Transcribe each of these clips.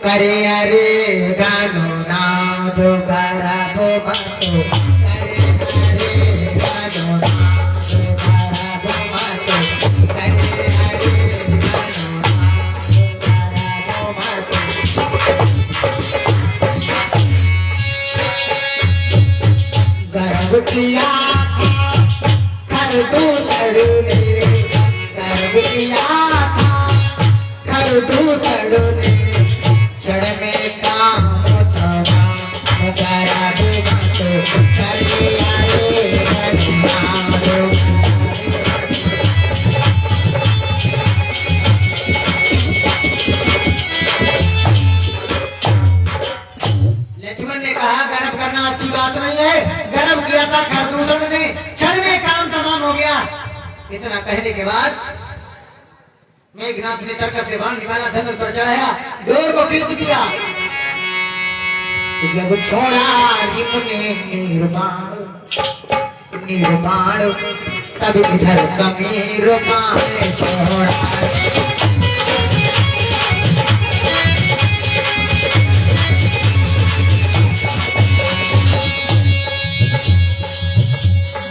करे अरे गानो नाद करा दो बातो करे अरे गानो नाद करा दो बातो करे अरे गानो नाद करा दो बातो गर्भ किया था खरदूसड़ ने गर्भ किया था खरदूसड़ ने चढ़ में काम थमा मगाया दुबातो करे आए बनियारो लक्ष्मण ने कहा गर्भ करना अच्छी बात नहीं है। गर्भ किया था खरदूसड़ ने, क्षण में काम तमाम हो गया। इतना कहने के बाद मेघनाथ ने तर्कस से बाण निकाला, धनुष पर चढ़ाया, डोर को खींच दिया। जब छोड़ा ने निर्बाण तब इधर समीर मारे छोड़ा।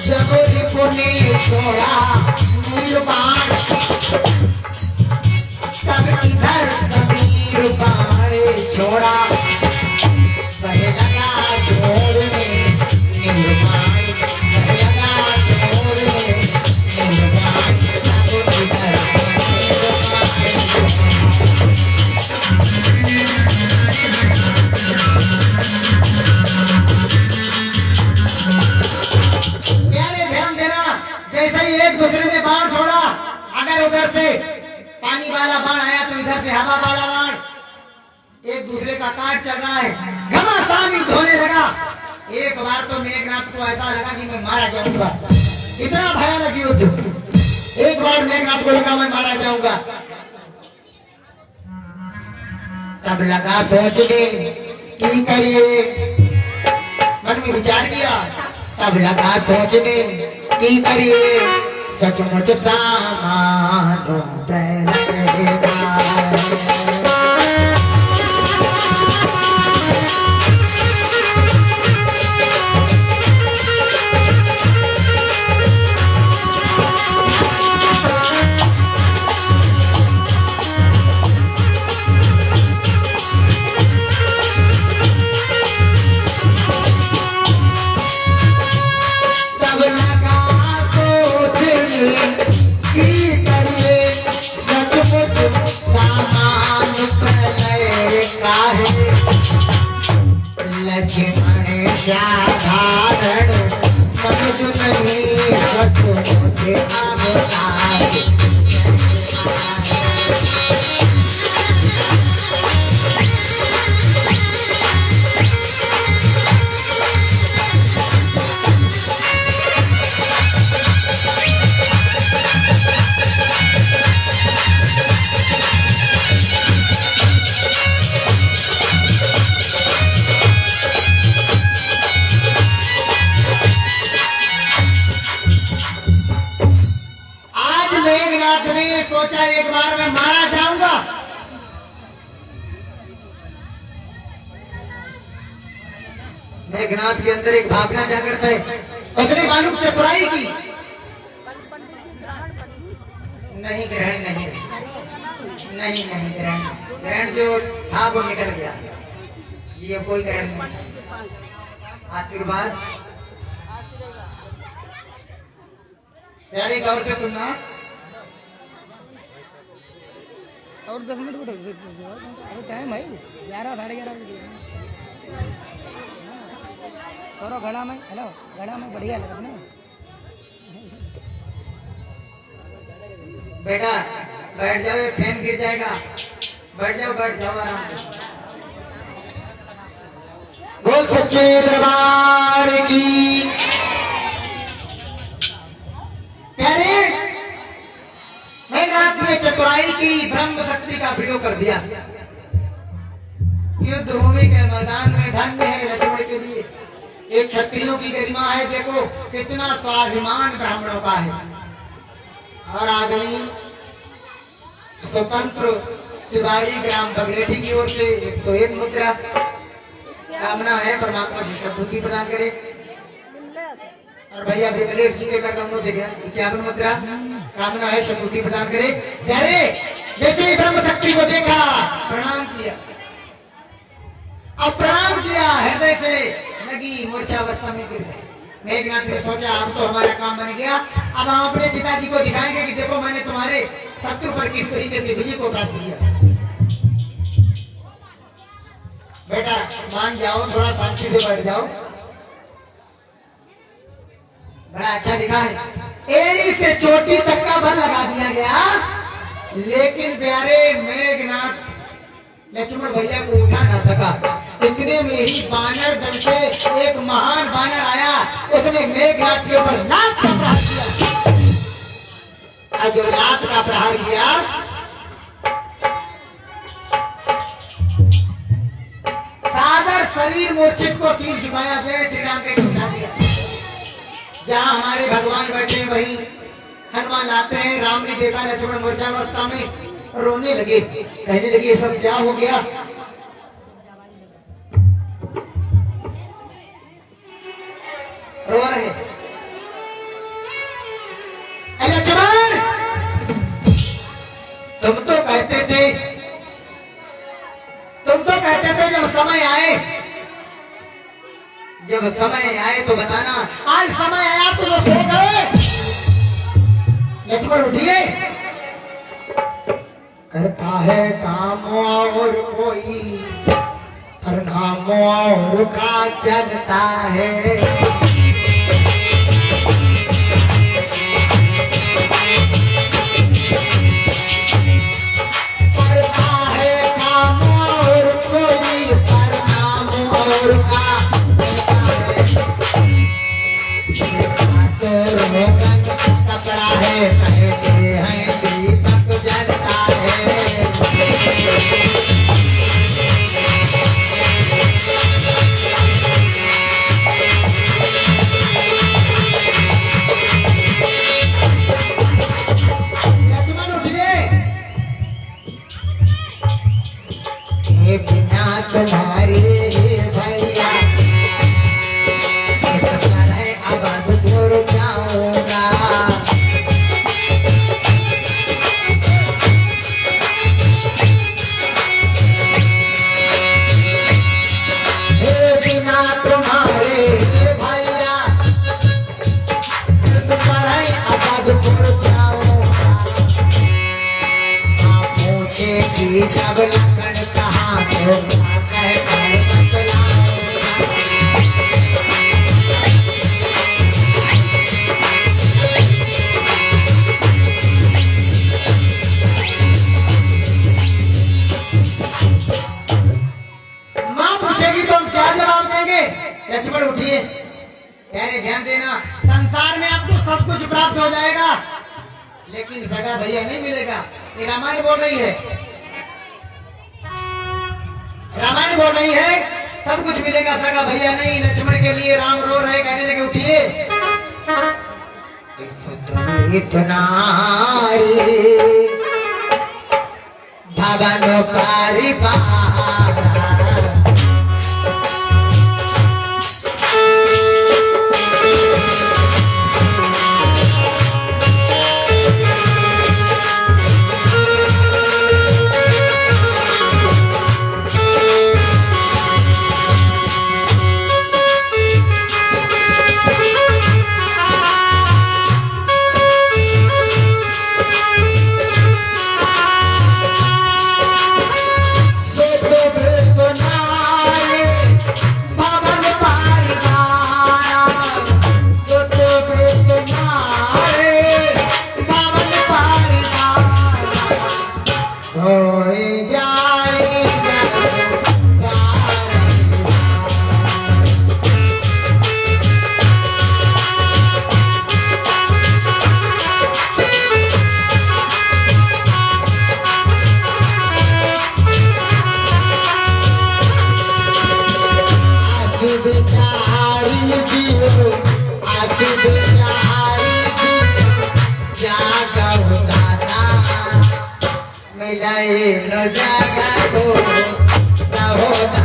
जब रिपुने छोड़ा निर्बाण तब इधर समीर मारे छोड़ा। कहे लगा छोड़ने निर्बाण कहे लगा छोड़ने निर्बाण तब इधर जैसे ही एक दूसरे ने बाण छोड़ा, अगर उधर से पानी वाला बाण आया तो इधर से हवा वाला बाण, एक दूसरे का काट चल रहा है, घमासान युद्ध होने लगा। एक बार तो मेघनाथ को ऐसा लगा कि मैं मारा जाऊंगा, इतना भयानक युद्ध। एक बार मेघनाथ को लगा मैं मारा जाऊंगा। तब लगा सोचने की करिए, मन में विचार किया। तब लगा सोचने की करिए, सचमुच सामान लक्ष्मण साधारण समझ नहीं सचमुच अवतार। सोचा एक बार मैं मारा जाऊंगा। मेघनाथ के अंदर एक भावना जागृत है, उसने मालूम चतुराई की। नहीं ग्रहण नहीं नहीं नहीं ग्रहण ग्रहण जो था वो निकल गया। ये कोई ग्रहण नहीं। आशीर्वाद प्यारी गौर से सुनना। और 10 मिनट को अभी टाइम है 11 साढ़े 11 बजे। थोड़ा घड़ा में हेलो घड़ा में बढ़िया लग रहा है। बेटा बैठ जाओ, फैन गिर जाएगा। बैठ जाओ आराम से। बोल सच्चे दरबार की। प्यारे मेघनाथ ने चतुराई की, ब्रह्म शक्ति का प्रयोग कर दिया। युद्ध भूमि के मैदान में धन्य है लक्ष्मण के लिए। एक क्षत्रियों की गरिमा है। देखो कितना स्वाभिमान ब्राह्मणों का है। और आदमी स्वतंत्र तिवारी ग्राम बगरेठी की ओर से 101 मुद्रा। कामना है परमात्मा से सद्बुद्धि प्रदान करे। और भैया विकलेश जी के कर कमरों से 51 मुद्रा। कामना है सद्बुद्धि प्रदान करे। प्यारे जैसे ही ब्रह्म शक्ति को देखा प्रणाम किया, अब प्रणाम किया, हृदय से लगी मूर्छावस्था में गिर गए। मेघनाथ ने सोचा अब तो हमारा काम बन गया, अब हम अपने पिताजी को दिखाएंगे कि देखो मैंने तुम्हारे शत्रु पर किस तरीके से विजय को प्राप्त किया। बेटा मान जाओ, थोड़ा शांति से बैठ जाओ। बड़ा अच्छा लिखा है, एड़ी से चोटी तक का बल लगा दिया गया, लेकिन प्यारे मेघनाथ लक्ष्मण भैया को उठा ना सका। इतने में ही बानर दल से एक महान बानर आया, उसने मेघनाथ के ऊपर लात का प्रहार किया। और जब लात का प्रहार किया, सादर शरीर मूर्छित को सिर झुकाया, जय श्री राम के उठा दिया। जहां हमारे भगवान बैठे हैं वहीं हनुमान लाते हैं। राम ने देखा लक्ष्मण मूर्छावस्था में, रोने लगे, कहने लगे ये सब क्या हो गया। रो रहे, लक्ष्मण तुम तो कहते थे जब समय आए, तो बताना। आज समय आया तो वो सो गए। लक्ष्मण उठिए, करता है काम और कोई परिणाम और का चलता है। करता है काम और कोई परिणाम और का चलता है। कपड़ा है कहते हैं दीपक जलता है। लक्ष्मण उठिए, ये बिना तुम्हारे भैया है अब छोड़ जाऊंगा। जब लखन कहा तो मां पूछेगी तो हम क्या जवाब देंगे। लक्ष्मण उठिए, कहने ध्यान देना, संसार में आपको सब कुछ प्राप्त हो जाएगा, लेकिन सगा भैया नहीं मिलेगा। ये रामायण बोल रही है, रामायण बोल रही है, सब कुछ मिलेगा, सगा भैया नहीं। लक्ष्मण के लिए राम रो रहे, कहने लगे उठिए, इतना भवनकारी जाए न जागा को सहोदर भाता।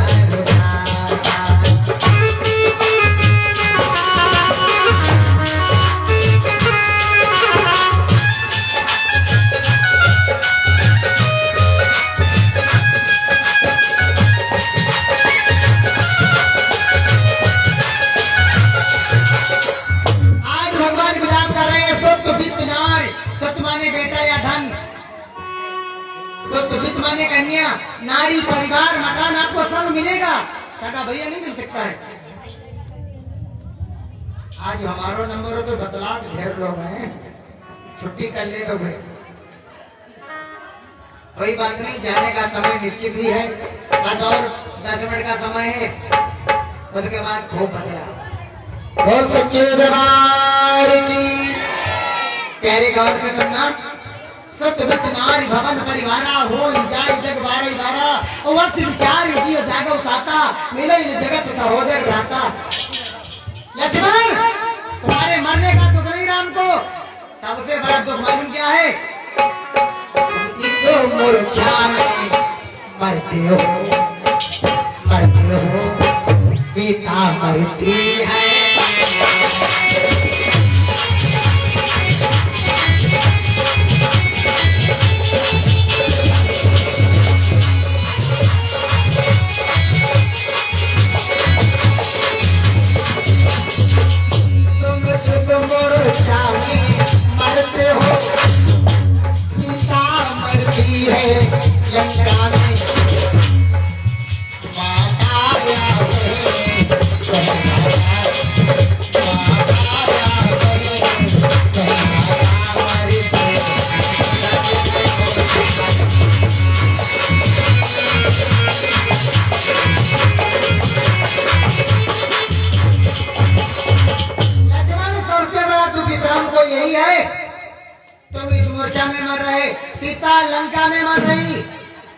आज भगवान विलाप कर रहे हैं सत्य वित्त नार, सत्य माने बेटा या धन, सत्य वित्त माने कन्या, नारी, परिवार, मकान, आपको सब मिलेगा, सगा भैया नहीं मिल सकता है। आज हमारा नंबर हो तो बतला, ढेर लोग हैं, छुट्टी कर ले तो गए, कोई बात नहीं, जाने का समय निश्चित ही है, बस और 10 मिनट का समय है, उसके बाद खूब बदला। बोल सच्चे दरबार की, प्यारे गौर से सुनना, सत्यवत नारी भवन परिवारा हो जाय जग बारह बारह, अवश्य विचार युगी जागो ताता, मिले इन जगत सहोदर भ्राता। लक्ष्मण, तुम्हारे मरने का दुख नहीं राम को, सबसे बड़ा दुख मालूम क्या है? इस मूर्छा में मरते हो, मरते हो, सीता मरती है। मरते हो, सीता मरती है लंका में, यही है, तुम इस मोर्चा में मर रहे, सीता लंका में मर रही,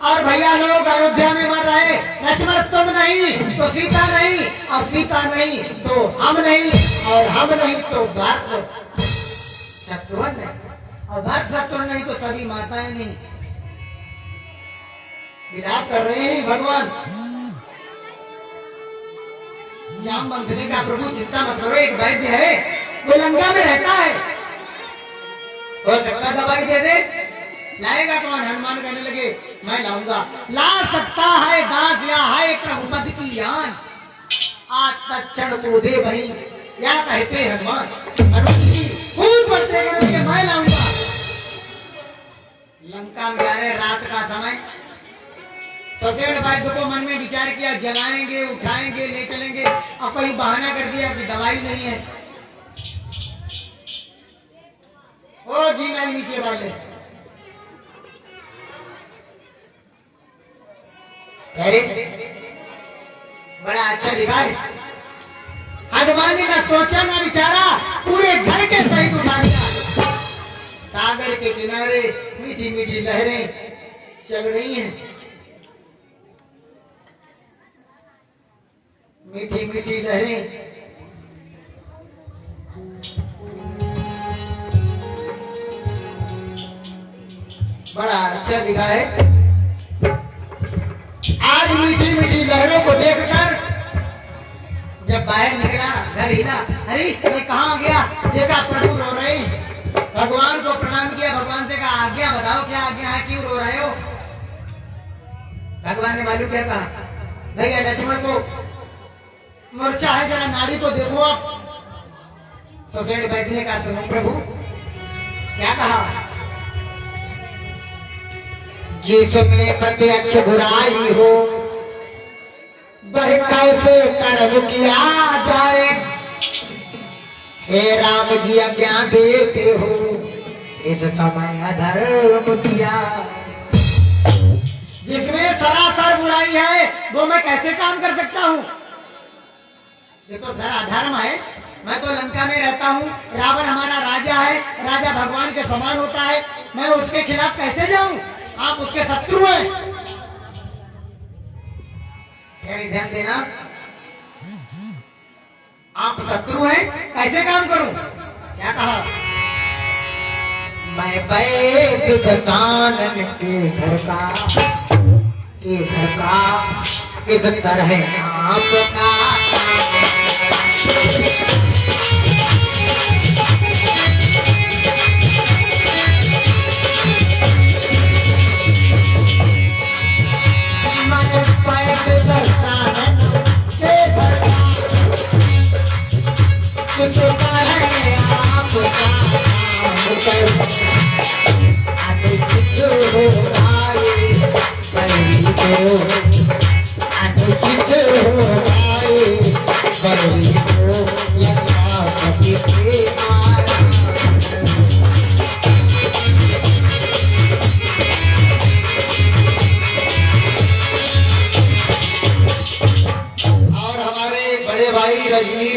और भैया लोग अयोध्या में मर रहे। लक्ष्मण तुम नहीं तो सीता नहीं, और सीता नहीं तो हम नहीं, और हम नहीं तो भरत शत्रुघ्न नहीं, और भरत शत्रुघ्न नहीं तो सभी माताएं नहीं। विलाप कर रहे हैं भगवान। जाम बंधने का प्रभु चिंता मत करो, एक वैद्य है वो लंका में रहता है, हो सकता दवाई दे दे, लाएगा कौन? हनुमान कहने लगे मैं लाऊंगा। ला सकता है दास या है प्रभुपद की यान, आज तत्क्षण को दे भाई, क्या कहते हनुमान? हनुमान जी खूब बढ़ते करेंगे, मैं लाऊंगा। लंका में जा रहे, रात का समय, ससेड़ वैद्य को मन में विचार किया, जलाएंगे, उठाएंगे, ले चलेंगे, और कहीं बहाना कर दिया कि दवाई नहीं है। ओ जीना नीचे वाले, अरे बड़ा अच्छा लिखा है। हनुमान ने ना सोचा ना विचारा, पूरे घर के सहित उठा दिया। सागर के किनारे मीठी मीठी लहरें चल रही हैं, मीठी मीठी लहरें, बड़ा अच्छा लिखा है। आज मीठी मीठी लहरों को देखकर जब बाहर निकला, घर हिला, अरे मैं कहाँ गया, देखा प्रभु रो रहे हैं। भगवान को प्रणाम किया, भगवान से कहा आज्ञा बताओ, क्या आज्ञा है, क्यों रो रहे हो? भगवान ने मालूम क्या कहा? भैया लक्ष्मण को मूर्छा है, जरा नाड़ी को देखो आप। ससेड़ वैद्य ने कहा सुनो प्रभु, क्या कहा? जिसमें प्रत्यक्ष बुराई हो वह कैसे कर्म किया जाए, हे राम जी आज्ञा देते हो, इस समय अधर्म किया। जिसमें सरासर बुराई है वो मैं कैसे काम कर सकता हूँ? ये तो सर अधर्म है। मैं तो लंका में रहता हूँ, रावण हमारा राजा है, राजा भगवान के समान होता है, मैं उसके खिलाफ कैसे जाऊं? आप उसके शत्रु हैं। ध्यान देना, आप शत्रु हैं, कैसे काम करूं? क्या कहा? मैं बैठ दसानन के घर का किस तरह आपका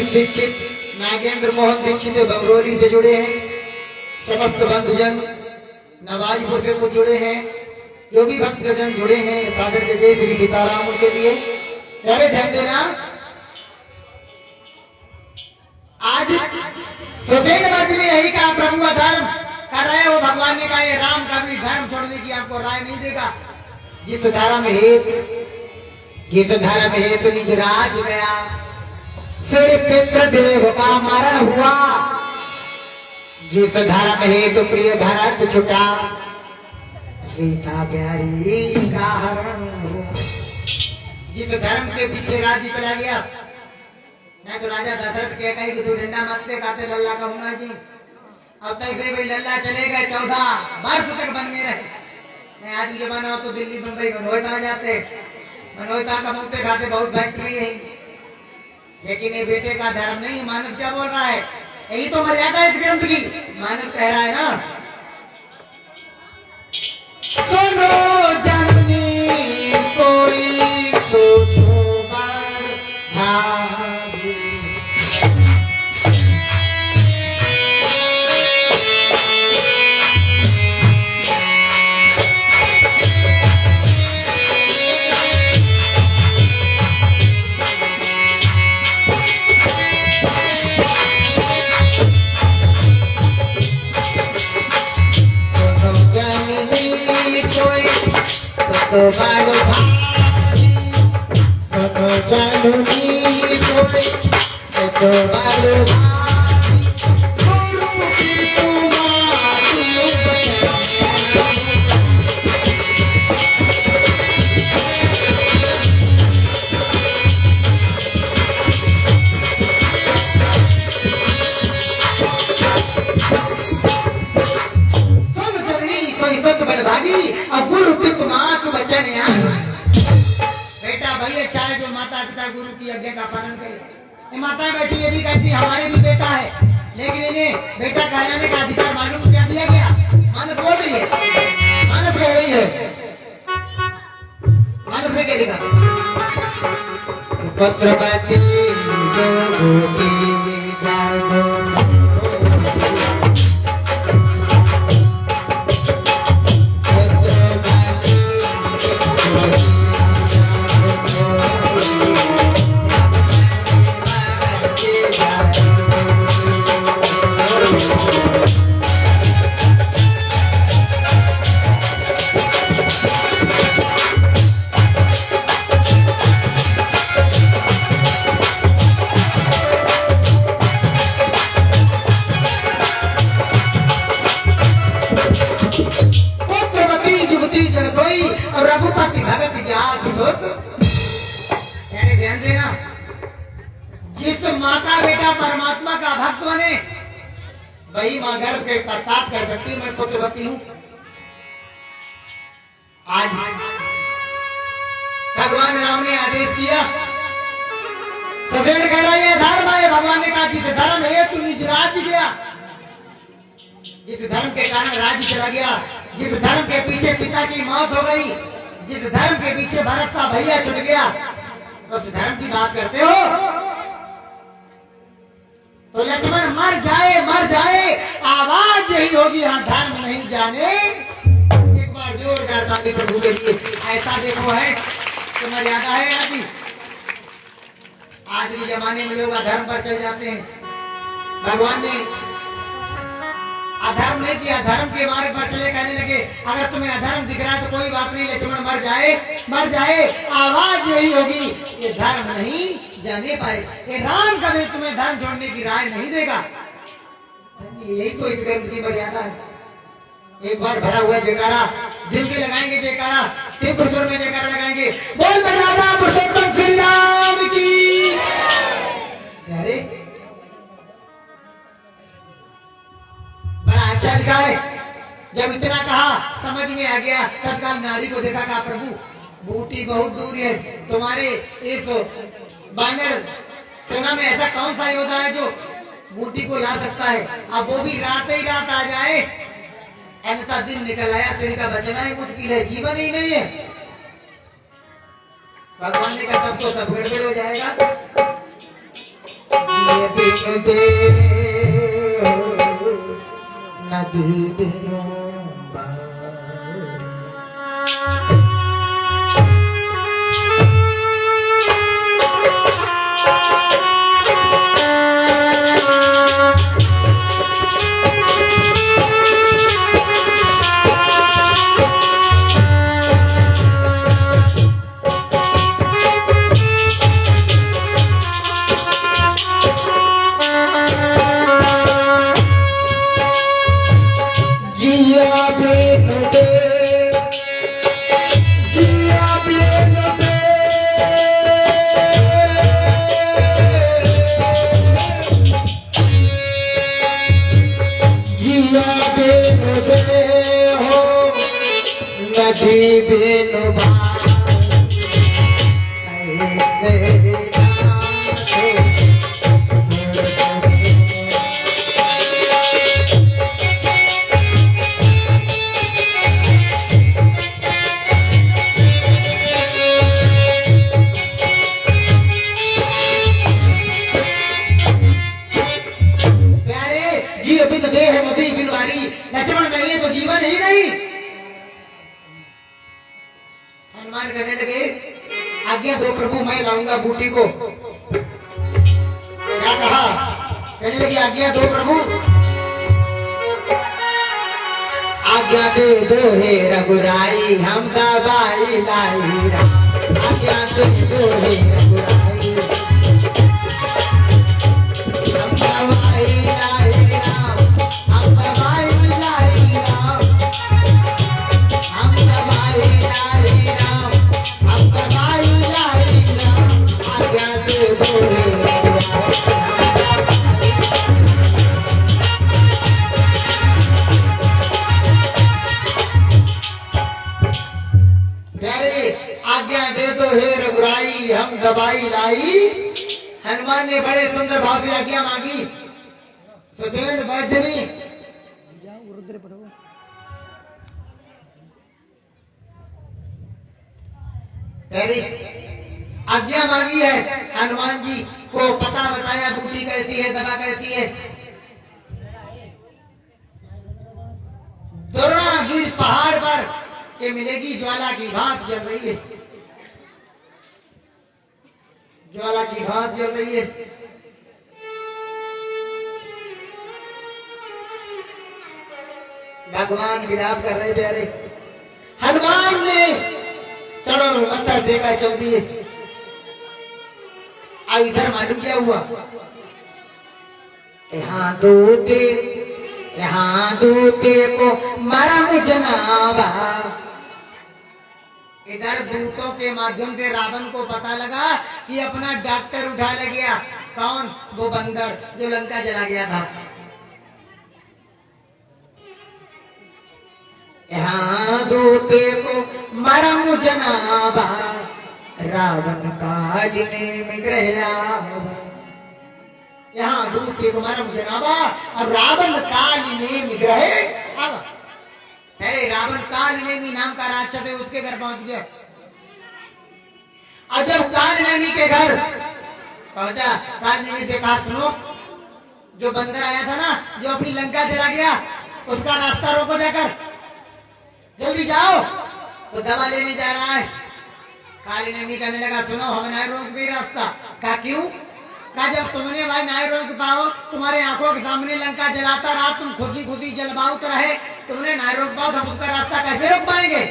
दीक्षित नागेंद्र मोहन दीक्षित बंगरौली से जुड़े हैं। समस्त बंधुजन नवाजपुर से कुछ जुड़े हैं। जो भी भक्तजन जुड़े हैं सादर जय श्री सीताराम उनके लिए प्यारे ध्यान देना। आज सुसेन मत ने यही कहा प्रभु का धर्म कर रहे हो। भगवान ने कहा ये राम का भी धर्म छोड़ने की आपको राय नहीं देगा। जिस धारा में है तो निज राज गया, फिर पितृदेव का मरण हुआ। जिस धारा में है तो प्रिय भरत छुटा, सीता प्यारी का हरण हुआ। जिस धर्म के पीछे राज्य चला गया, नहीं तो राजा दशरथ कह कही कि तू डंडा मत पे खाते लल्ला कहूंगा जी। अब तक से भाई लल्ला चले गए 14 वर्ष तक बन में रहे। मैं आज ये बना तो दिल्ली मुंबई मनोहता जाते, मनोहता का मुंह पे खाते बहुत फैक्ट्री है। लेकिन ये बेटे का धर्म नहीं। मानस क्या बोल रहा है? यही तो मर्यादा है इस ग्रंथ की। मानस कह रहा है ना, सुनो जननी कोई सोचो भागी। तो बालो भाई तो जानुनी कोई तो बालो भाई गुरु की तुम्हारी सब जननी सोई सत बलभागी और गुरु की बचन। बेटा भैया चाहे जो माता पिता गुरु की आज्ञा का पालन करे। ये माता बैठी ये भी कहती हमारे भी बेटा है, लेकिन इन्हें बेटा कहलाने का अधिकार मालूम क्या दिया गया? मानस बोल रही है, मानस कह रही है। मानस में क्या लिखा? पत्रवती जो गोपी जागो ध्यान देना। जिस माता बेटा परमात्मा का भक्त बने वही मां गर्भ के साथ कर सकती है मैं पुत्रवती हूं। आज भगवान राम ने आदेश किया, ससेन कह रहा है धर्म है। भगवान ने कहा जिस धर्म है तू निज राज्य गया। जिस धर्म के कारण राज्य चला गया, जिस धर्म के पीछे पिता की मौत हो गई, जिस धर्म के पीछे भरत सा भैया छुट गया, उस धर्म की बात करते हो? तो लक्ष्मण मर जाए आवाज यही होगी, हाँ धर्म नहीं जाने। एक बार जोरदार ताली प्रभु के लिए। ऐसा देखो है तो मर्यादा है आदि। आज के जमाने में लोग अधर्म पर चल जाते हैं। भगवान ने अधर्म नहीं किया, धर्म के मार्ग पर चले। कहने लगे अगर तुम्हें अधर्म दिख रहा है तो कोई बात नहीं, लक्ष्मण मर जाए, आवाज यही होगी ये धर्म नहीं जाने पाए, ये राम कभी तुम्हें धर्म छोड़ने की राय नहीं देगा। यही तो इस ग्रंथ की मर्यादा है। एक बार भरा हुआ जयकारा दिल से लगाएंगे, जयकारा तीव्र सुर में जयकारा लगाएंगे, बोल मर्यादा पुरुषोत्तम श्री राम की। अरे बड़ा अच्छा लिखा है। जब इतना कहा समझ में आ गया, तत्काल नारी को देखा, कहा प्रभु बूटी बहुत दूर है, तुम्हारे इस बानर सेना में ऐसा कौन सा योद्धा है जो बूटी को ला सकता है, अब वो भी रात ही रात आ जाए, अन्यथा दिन निकल आया तो इनका बचना ही मुश्किल है, जीवन ही नहीं है। भगवान ने कहा तब तो सब गड़बड़ हो जाएगा। नदी दिनों लक्ष्मण नहीं है तो जीवन ही नहीं। हनुमान कहने लगे आज्ञा दो प्रभु, मैं लाऊंगा बूटी को। क्या कहा? कहने लगे आज्ञा दो प्रभु, आज्ञा दे दो हे रघुराई, हम दवाई लाई राम। आज्ञा दे दो हे रघुराई, हम दवाई लाई राम, हम दवाई लाई राम, हम दवाई लाई राम, हम दवाई लाई राम। आज्ञा दे दो हे रघुराई। आज्ञा दे दो हे रघुराई, हम दवाई लाई। हनुमान ने बड़े सुंदर भाव से आज्ञा मांगी। सचेंड वैद्य ने आज्ञा मांगी है, हनुमान जी को पता बताया बूटी कैसी है, दवा कैसी है। द्रोणागिर पहाड़ पर के मिलेगी, ज्वाला की भांत जल रही है, ज्वाला की भांत जल रही है। भगवान विलाप कर रहे प्यारे। हनुमान ने चलो पत्थर देखा, चल दिए। अब इधर मालूम क्या हुआ? यहाँ दूते को मरम जनाबा। इधर दूतों के माध्यम से रावण को पता लगा कि अपना डॉक्टर उठा ले गया। कौन? वो बंदर जो लंका जला गया था। यहाँ दूते को मरम जनाबा, रावण काज ने मिग्रह। यहाँ दूते को मरम जनाबा और रावण काल ने निग्रह। अरे रावण काल नेमी नाम का राक्षस है, उसके घर पहुंच गया। और जब काल नेमी के घर पहुंचा, काल नेमी से कहा सुनो, जो बंदर आया था ना, जो अपनी लंका जला गया, उसका रास्ता रोको, जाकर जल्दी जाओ। तो दवा लेने जा रहा है। काल नेमी कहने लगा सुनो, हम नहीं रोक भी रास्ता। कहा क्यों? का जब तुमने भाई नहीं रोक पाओ, तुम्हारे आंखों के सामने लंका जलाता रहा, तुम खुशी खुशी जलवाऊ तो रहे, तुमने नहीं रोक पाओ तो हम उसका रास्ता कैसे रोक पाएंगे?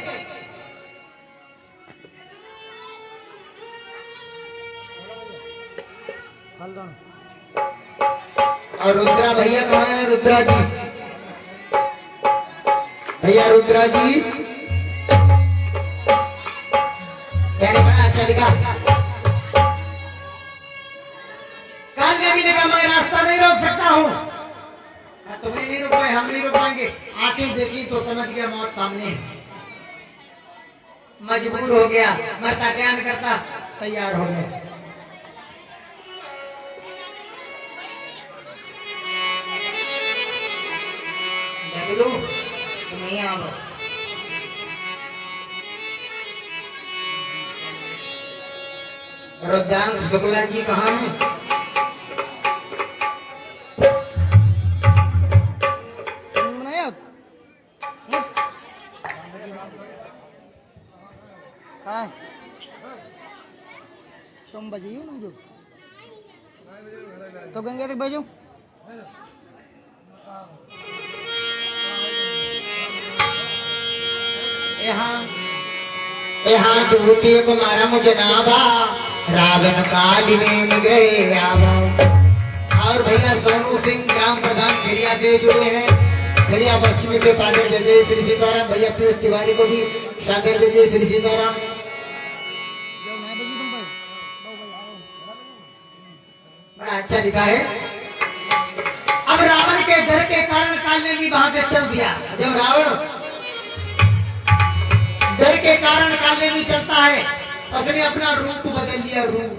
और रुद्रा भैया कहाँ है? रुद्रा जी, भैया रुद्रा जी, कहने बड़ा अच्छा लिखा। काल ने भी लिखा मैं रास्ता नहीं रोक सकता हूँ। तुमने नहीं रोक पाए, हम नहीं रोक पाएंगे। आंखें देखी तो समझ गया मौत सामने है, मजबूर हो गया, मरता क्या न करता, तैयार हो गया। नहीं आओ। रुद्रांश शुक्ला जी कहाँ हैं? तुम बजियो ना जो तो गंगे तक बजो। यहाँ विभूति को मारा मुझे नाभा, रावण कालिने निग्रह आवा। और भैया सोनू सिंह ग्राम प्रधान खिरिया से जुड़े हैं, खिरिया पश्चिमी से सादर जय जय श्री सीताराम। भैया पीयूष तिवारी को भी सादर जय जय श्री सीताराम। बड़ा अच्छा लिखा है। अब रावण के डर के कारण काल ने भी वहां से चल दिया। जब रावण डर के कारण काले भी चलता है, उसने अपना रूप बदल लिया, रूप।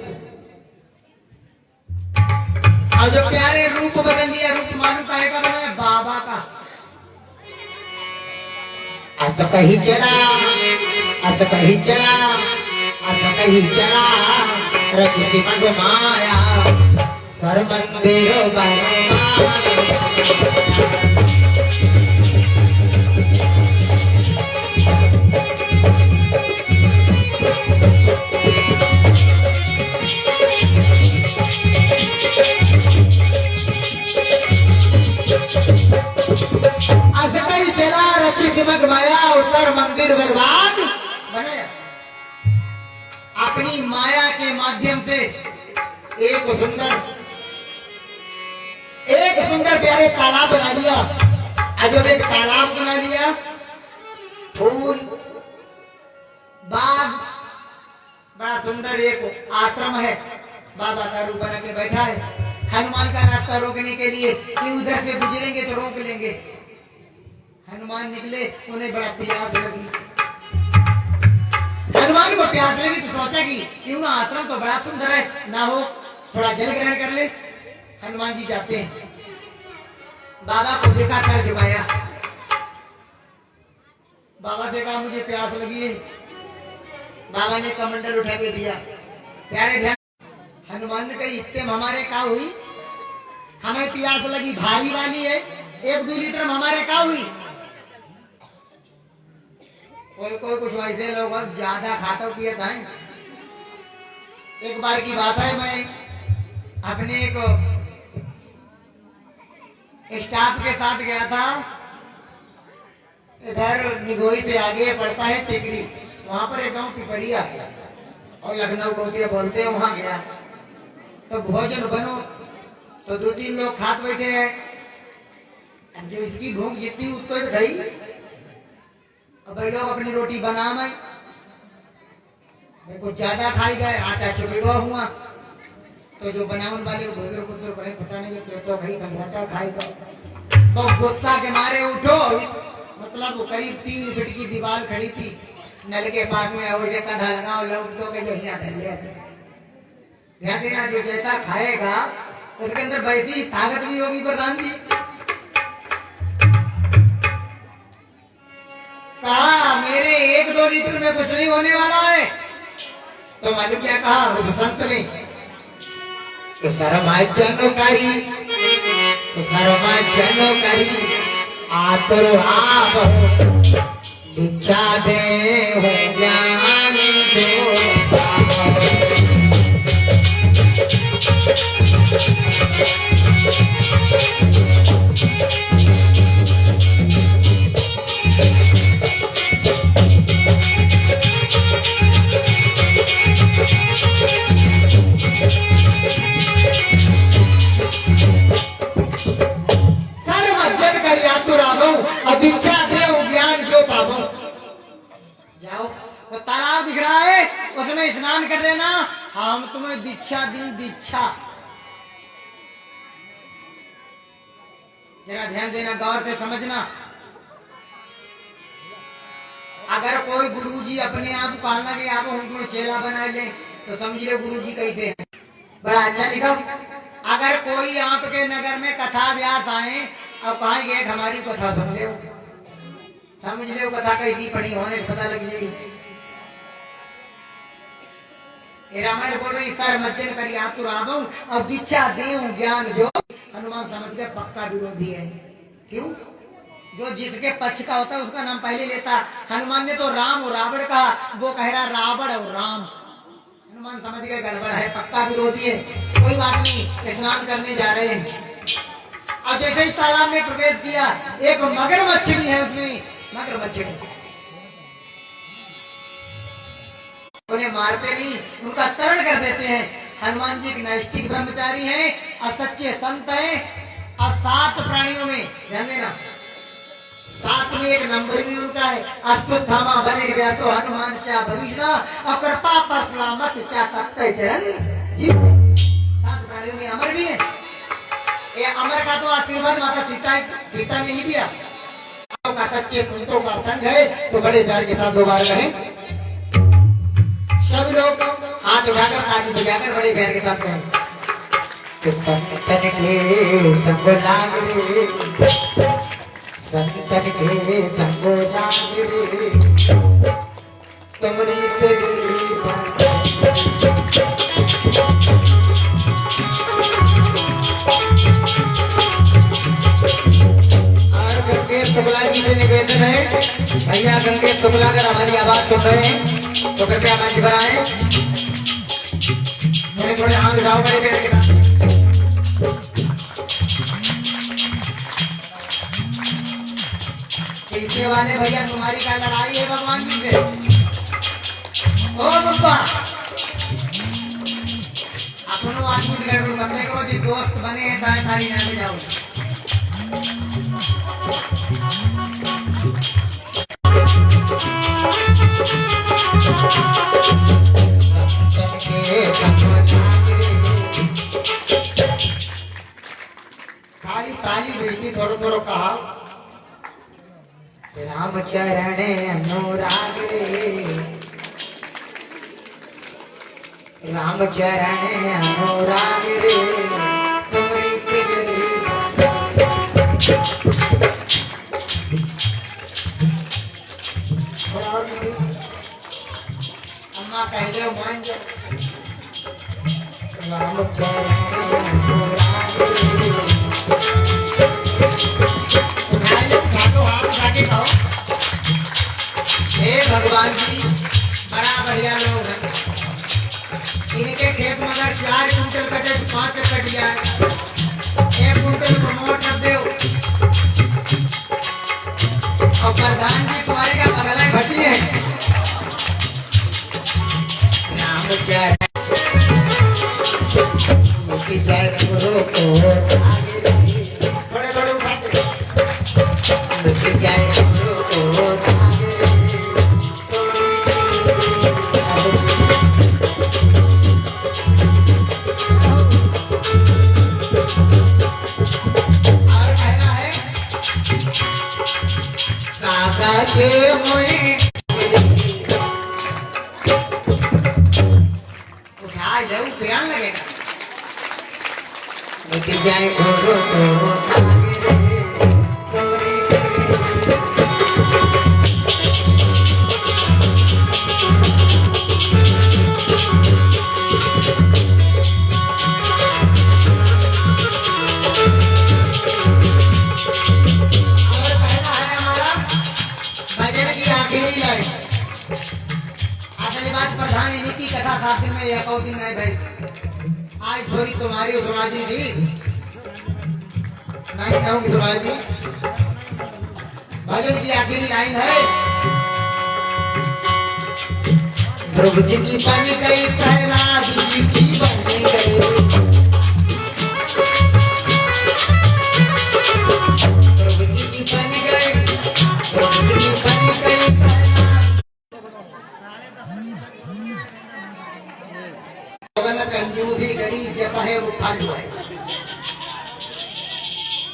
और जो प्यारे रूप बदल लिया, रूप मालूम काहे का बना है? बाबा का। अब तो कहीं चला, अब तो कहीं चला, अब तो कहीं चला, रची मन माया सर मंदिर बनाया। माया उसर मंदिर बर्बाद बनाया। अपनी माया के माध्यम से एक सुंदर प्यारे तालाब बना लिया। जब एक तालाब बना लिया, फूल बाग, बड़ा सुंदर एक आश्रम है। बाबा का रूप बना के बैठा है, हनुमान का रास्ता रोकने के लिए कि उधर से गुजरेंगे तो रोक लेंगे। हनुमान निकले, उन्हें बड़ा प्यास लगी। हनुमान को प्यास लगी तो सोचा कि क्यों ना, आश्रम तो बड़ा सुंदर है, ना हो थोड़ा जल ग्रहण कर ले। हनुमान जी जाते हैं, बाबा को देखा, कर झुकाया। बाबा से कहा मुझे प्यास लगी है। बाबा ने कमंडल उठा के दिया। प्यारे ध्यान, हनुमान ने कही इतने हमारे का हुई, हमें प्यास लगी भारी वाली है, 1-2 लीटर हमारे का हुई। कोई कुछ वैसे लोग ज्यादा खाता पियता है। एक बार की बात है, मैं अपने एक स्टाफ के साथ गया था, इधर निगोई से आगे पड़ता है टिकरी, वहां पर एक गांव पिपरिया और लखनऊ कोटिया बोलते हैं, वहां गया तो भोजन बनो तो 2-3 लोग खात बैठे हैं। अब जो इसकी भूख जितनी उतनी गई, अब लोग अपनी रोटी बना मैं कुछ ज्यादा खाई गए, आटा चुपड़ा हुआ तो जो बनावन वाले गुजर करे पता नहीं तो भाई समझाता खाएगा। बहुत गुस्सा के मारे उठो, मतलब वो करीब 3 फीट की दीवार खड़ी थी, नल के पास में आओ कंधा लगाओ, लौट तो यहाँ धर लिया। ध्यान देना, जो जैसा खाएगा उसके अंदर वैसी ताकत भी होगी। प्रधान जी कहा मेरे 1-2 लीटर में कुछ नहीं होने वाला है, तो मालूम क्या कहा उस संत ने? सर्वजनकारी आतुर आप दीक्षा दे हो ज्ञान दो। कर देना, हम तुम्हें दीक्षा दी, दीक्षा। जरा ध्यान देना, गौर से समझना। अगर कोई गुरुजी अपने आप पालना के आप हमको चेला बना ले तो समझ लो गुरुजी कैसे हैं। बड़ा अच्छा लिखा। अगर कोई आपके नगर में कथा व्यास आए और कहेंगे हमारी कथा सुन ले, समझ लो कथा कैसी पड़ी होने पता लग जाएगी। रामायण बोल रही सर मज्जन करी आप तो रावो और दीक्षा देव ज्ञान जो हनुमान समझ के पक्का विरोधी है। क्यों? जो जिसके पक्ष का होता है उसका नाम पहले लेता। हनुमान ने तो राम और रावण कहा, वो कह रहा रावण और राम। हनुमान समझ गए गड़बड़ है, पक्का विरोधी है। कोई बात नहीं, स्नान करने जा रहे हैं। अब जैसे ही तालाब में प्रवेश किया, एक मगर मछली है उसमें, मगर मछली उन्हें मारते नहीं, उनका तरण कर देते हैं। हनुमान जी एक नैष्ठिक ब्रह्मचारी हैं और सच्चे संत हैं। और 7 प्राणियों में ध्यान देना, 7 में एक नंबर भी उनका है। अश्वत्थामा बने गया तो हनुमान चा भविष्य और कृपा परशुराम से चा सकते चरण जी। 7 प्राणियों में अमर भी है। ये अमर का तो आशीर्वाद माता सीता ने ही दिया। का सच्चे संतों का संग है तो बड़े प्यार के साथ 2 बार कहें। सब लोग हाथ उठाकर ताली बजाकर बड़े प्यार के साथ कहें। संतन के संग लागरे, संतन के संग लागरे, तुमरी तेरी और गंगेश शुक्ला जी से निवेदन है, भैया गंगेश शुक्ला कर हमारी आवाज सुन रहे हैं तो कृपया मंच पर आए। थोड़े थोड़े हाथ उठाओ बड़े प्यार के साथ। पीछे वाले भैया तुम्हारी क्या लड़ाई है भगवान जी से? ओ बप्पा अपनों आदमी गड़बड़ मत करो जी, दोस्त बने हैं ताई तारी ना जाओ। ताली ताली भेजती थोड़ा थोड़ा कहा। राम चरण अनुराग रे, राम चरण अनुराग रे, तुम्हारी प्रिय अम्मा कह लो मान जा। राम चरण अनुराग रे, खाओ। हे भगवान जी बड़ा बढ़िया लोग हैं। इनके खेत में अगर 4 कुंटल कटे 5 कट जाए, 1 कुंटल प्रमोट कर दो। और प्रधान जी तुम्हारे का बगल घटी है। राम जय मुखी जय गुरु को थोड़े थोड़े उठाते मुखी जय जाए प्रधान इन्हीं की कथा 7 दिन में या 1 दिन है भाई। आज थोड़ी तुम्हारी सुनाजी थी नहीं कहूँगी सुनाजी। भजन की आखिरी लाइन है, ध्रुव जी की बन गई प्रहलाद जी की बन गई, ध्रुव जी की बन गई, ध्रुव जी की बन गई। लोगन कंजूसी करी जे पहे वो फालतू है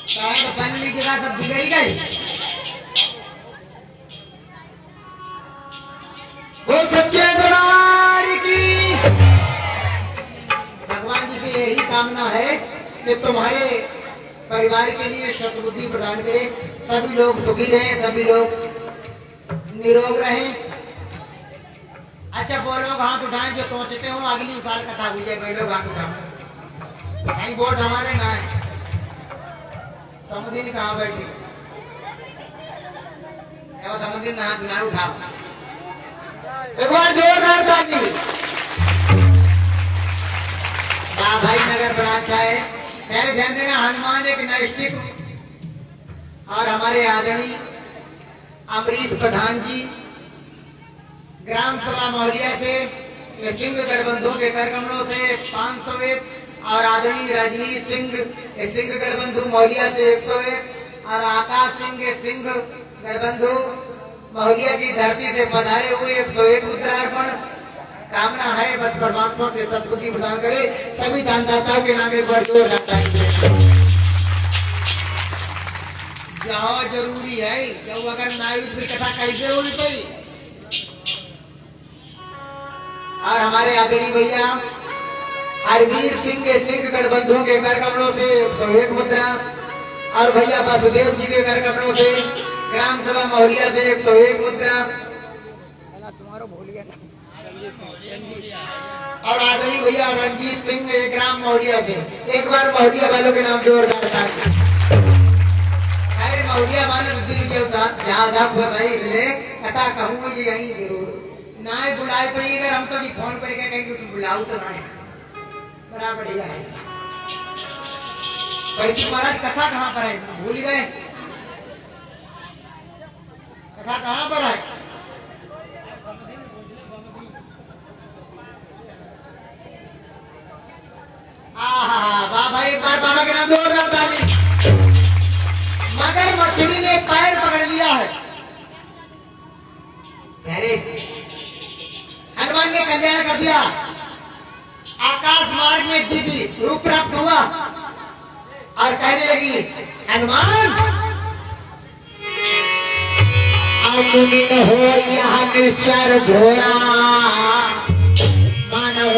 शायद बनने की जगह सब बिगड़ गई। वो सच्चे दरबार की भगवान जी की यही कामना है कि तुम्हारे परिवार के लिए शतबुद्धि प्रदान करे, सभी लोग सुखी रहें, सभी लोग निरोग रहें। अच्छा वो लोग हाथ उठाएं जो सोचते हो अगली साल कथा हुई है, भाई लोग हाथ उठाओ। नहीं वोट हमारे ना है। समुद्री कहाँ बैठी समुद्री ना हाथ ना उठाओ। एक बार जोरदार ताली। भाई नगर बड़ा अच्छा है। पहले ध्यान देना हनुमान एक नैष्टिक और हमारे आदरणीय अमरीश प्रधान जी ग्राम सभा मोहलिया से सिंह गठबंधु के कार्यक्रमों से 501 और आदरणीय रजनीश सिंह गठबंधु मोहलिया से 101 और आकाश सिंह गठबंधु मोहलिया की धरती से पधारे हुए 101 मुद्रार्पण। कामना है बस परमात्मा से सद्बुद्धि प्रदान करे। सभी दानदाताओं के नाम एक बार जोरदार ताली। जाओ जरूरी है जब अगर नायुज भी कथा कैसे हुई पाई। और हमारे आदरणीय भैया हरवीर सिंह गठबंधुओं के कर कमलों से 101 मुद्रा और भैया वासुदेव जी के कर कमलों से ग्राम सभा मोहलिया से 101 मुद्रा और आदरणीय भैया रंजीत सिंह ग्राम मोहलिया से एक बार मोहलिया वालों के नाम जोरदार ताली। मोहलिया वाले दिल के ज्यादा बताई कथा कहूँ यही जरूर ना बुलाए पाई। अगर हम तो फोन पर कहेंगे तो बुलाऊ तो ना बड़ा बढ़िया है। परीक्षित महाराज कथा कहाँ पर है भूल गए? कथा कहाँ पर है? वाह भाई एक बार बाबा के नाम जोरदार ताली। मगर मछली ने पैर पकड़ लिया है। हनुमान ने कल्याण कर दिया। आकाश मार्ग में दिव्य रूप प्राप्त हुआ और कहने लगी हनुमान हो यहाँ निश्चर घोरा मानव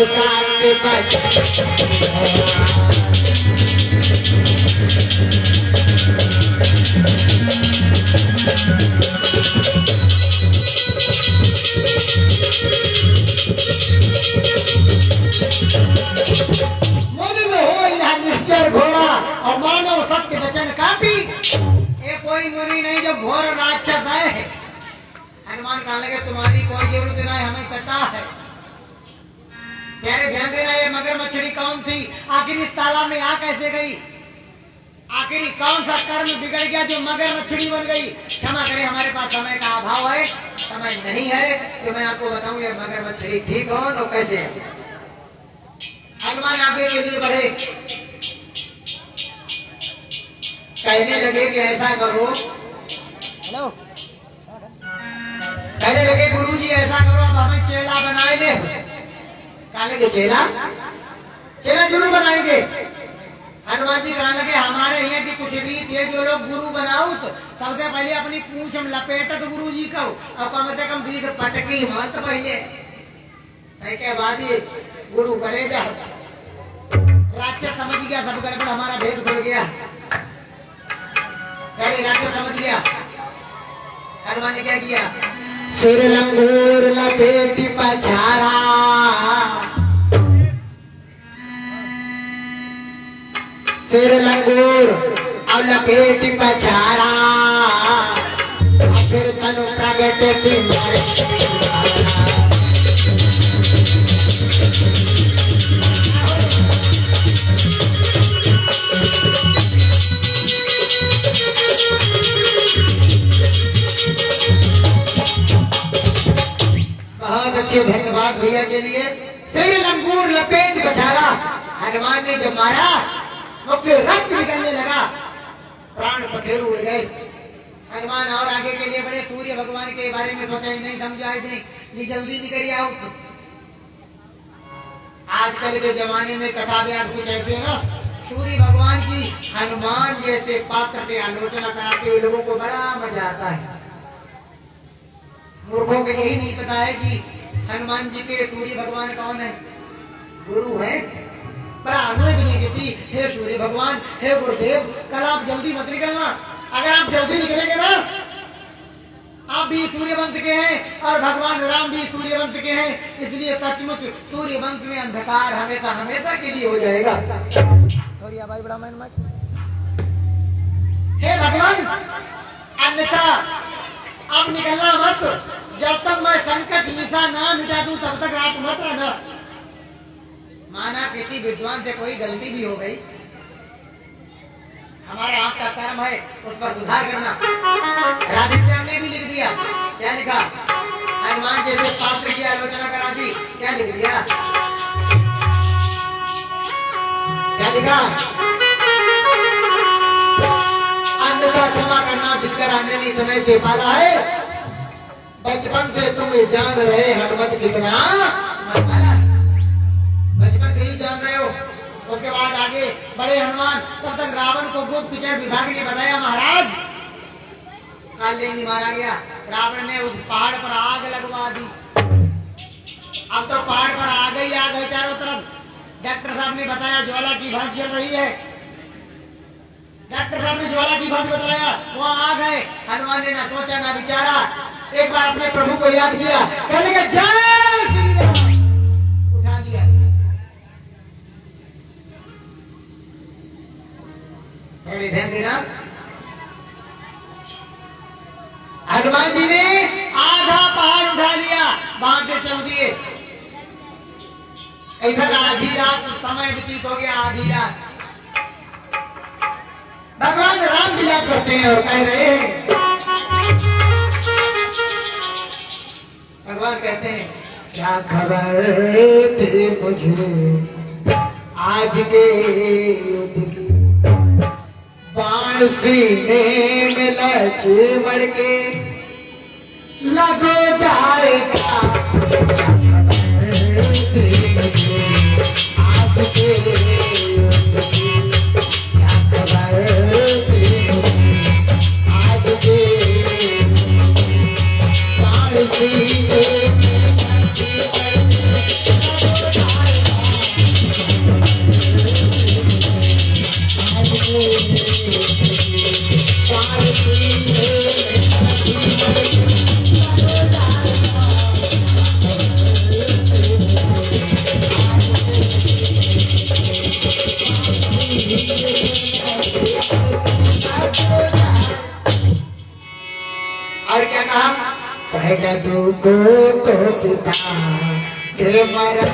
घोड़ा और मानव सत्य वचन काफी। ये कोई मुनि नहीं जो घोर राक्षस है। हनुमान कहने लगे तुम्हारी कोई जरूरत नहीं, हमें पता है। प्यारे ध्यान देना ये मगर मछली कौन थी? आखिर इस तालाब में आ कैसे गई? आखिर कौन सा कर्म बिगड़ गया जो मगर मछली बन गई? क्षमा करें हमारे पास समय का अभाव है, समय नहीं है तो मैं आपको बताऊं ये मगर मछली थी कौन और कैसे है। हनुमान आगे के लिए बढ़े, कहने लगे कि ऐसा करो। हेलो कहने लगे गुरुजी ऐसा करो अब हमें चेला बनाए ले। कहने के चेला जरूर बनाएंगे। हनुमान जी कहने लगे हमारे यहाँ की कुछ रीत है जो लोग गुरु बनाओ तो सबसे पहले अपनी पूंछ में लपेटत गुरु जी को और कम से कम बीच पटकी मत पहले के बाद ही गुरु करे जा। राक्षस समझ गया सब गड़बड़, हमारा भेद खुल गया। पहले राक्षस समझ गया। हनुमान ने क्या किया? सिर लंगूर लपेट पछाड़ा, सिर लंगूर और लपेट पछाड़ा, फिर तनु प्रगट सिंह धन्यवाद भैया के लिए। सिर लंगूर लपेट बचारा। हनुमान ने जब मारा मुख से रक्त निकलने लगा, प्राण पखेरु उड़ गए। हनुमान और आगे के लिए बड़े सूर्य भगवान के बारे में सोचा ही नहीं, समझाए नहीं, जल्दी निकल आओ। आजकल के जमाने में कथा व्यास कुछ ऐसे ना, सूर्य भगवान की हनुमान जैसे पात्र से आलोचना कराते हुए लोगों को बड़ा मजा आता है। मूर्खों को यही नहीं पता है कि हनुमान जी के सूर्य भगवान कौन है, गुरु है। बड़ा आनंद भी कहती, हे सूर्य भगवान, हे गुरुदेव, कल आप जल्दी मत निकलना। अगर आप जल्दी निकलेंगे ना, आप भी सूर्य वंश के हैं और भगवान राम भी सूर्य वंश के हैं, इसलिए सचमुच सूर्य वंश में अंधकार हमेशा हमेशा के लिए हो जाएगा। थोड़ी आवाज बड़ा मैन मत। हे भगवान, अन्यथा अब निकलना मत, जब तक मैं संकट निशा ना मिटा दूं तब तक आप मत रहना। माना किसी विद्वान से कोई गलती भी हो गई, हमारा आपका कर्म है उस पर सुधार करना। राधिका ने भी लिख दिया, क्या लिखा, हनुमान जैसे पात्र की आलोचना करा दी, क्या लिख दिया, क्या लिखा, अन्यथा क्षमा करना, दिक्कत हमने नहीं इतने से पाला है, बचपन से तुम ये जान रहे हनुमत कितना मतवाला, बचपन से ही जान रहे हो। उसके बाद आगे बड़े हनुमान, तब तक रावण को गुप्तचर विभाग ने बताया, महाराज काले नहीं मारा गया, रावण ने उस पहाड़ पर आग लगवा दी। अब तो पहाड़ पर आग ही आग है चारों तरफ। डॉक्टर साहब ने बताया ज्वाला की भांति चल रही है, डॉक्टर साहब ने ज्वाला की भांति बताया, वहाँ आग है। हनुमान ने ना सोचा ना विचारा, एक बार अपने प्रभु को याद किया, कहने के जय श्री राम, उठा दिया। थोड़ी ध्यान देना, हनुमान जी ने आधा पहाड़ उठा लिया, वहां से चल दिए। इधर आधी रात समय व्यतीत हो गया, आधी रात भगवान राम विलाप करते हैं और कह रहे हैं, भगवान कहते हैं, क्या खबर थी मुझे आज के युद्ध की, बाण सीने में लक्ष्मण के लगो जाएगा, आज के युद्ध की क्या खबर थी, आज के बाण सीने में लक्ष्मण और क्या कहा, कहेगा तू को तो सीता के मरा,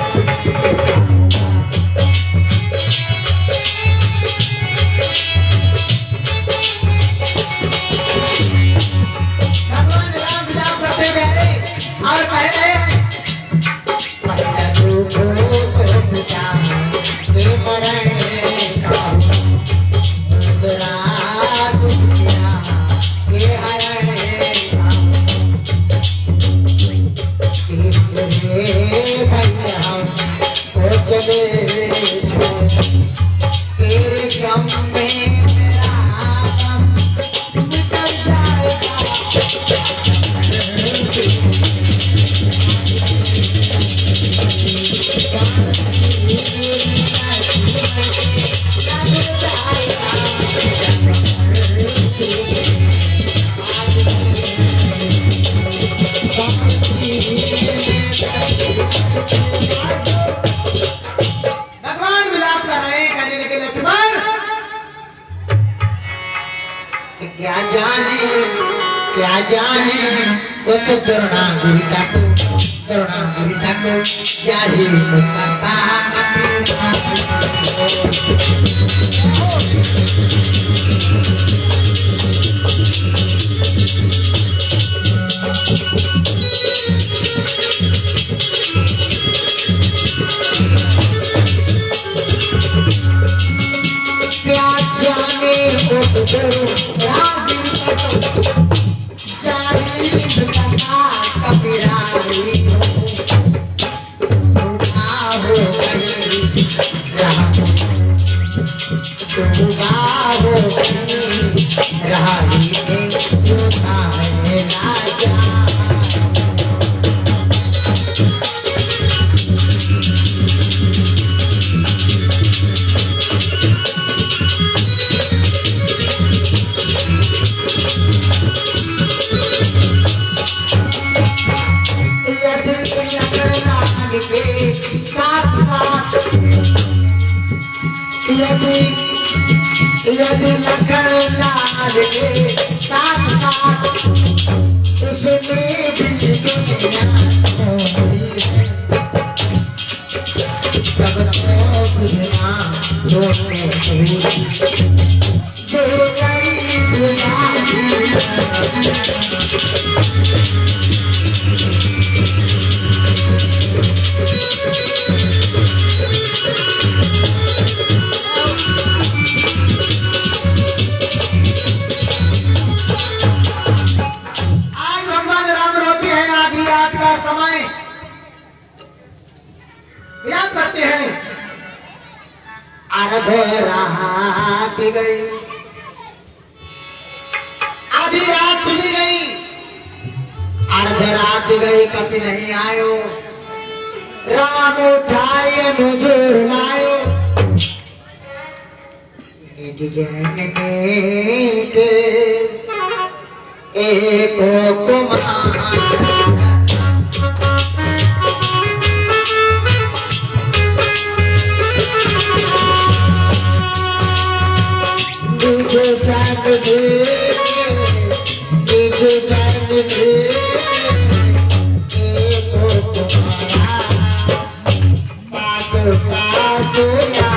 भगवान राम विलाप करते गए और कह रहे हैं, कहेगा तू को तो सीता के मरण का, दूसरा दुनिया के हरण चले तेरे गम में मेरा गम निकल जाएगा, भगवान विलाप कर रहे हैं, कहने लगे लक्ष्मण क्या जाने वो तो करुणागुरिता को क्या ही पता हो रहा डूबा हो रहा ही ना जा। यदि लखन लाल के साथ साथ उसमें भी दुनिया होगी तब तो दुनिया सोते हुई जो करी दुनिया समय याद करते हैं। अर्ध रात गई, आधी रात चली गई, अर्ध रात गई कभी नहीं आयो, राम उठाए मुझे लायो, जनने के एक कुमार जान दे, मुझे जान दे, तो तुम्हारा पास पास या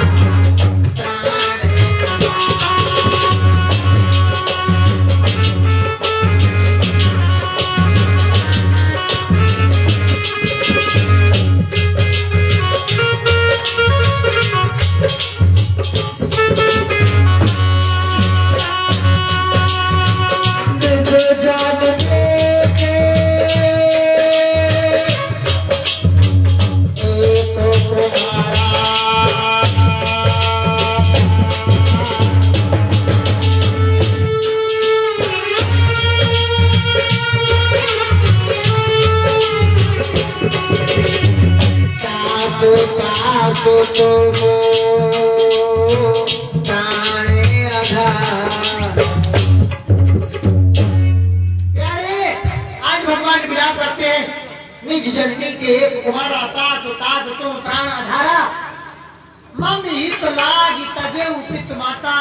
निज जननी के कुमारा ताज ताज तुम प्राण आधारा, मम हित लाग तजे उपित माता,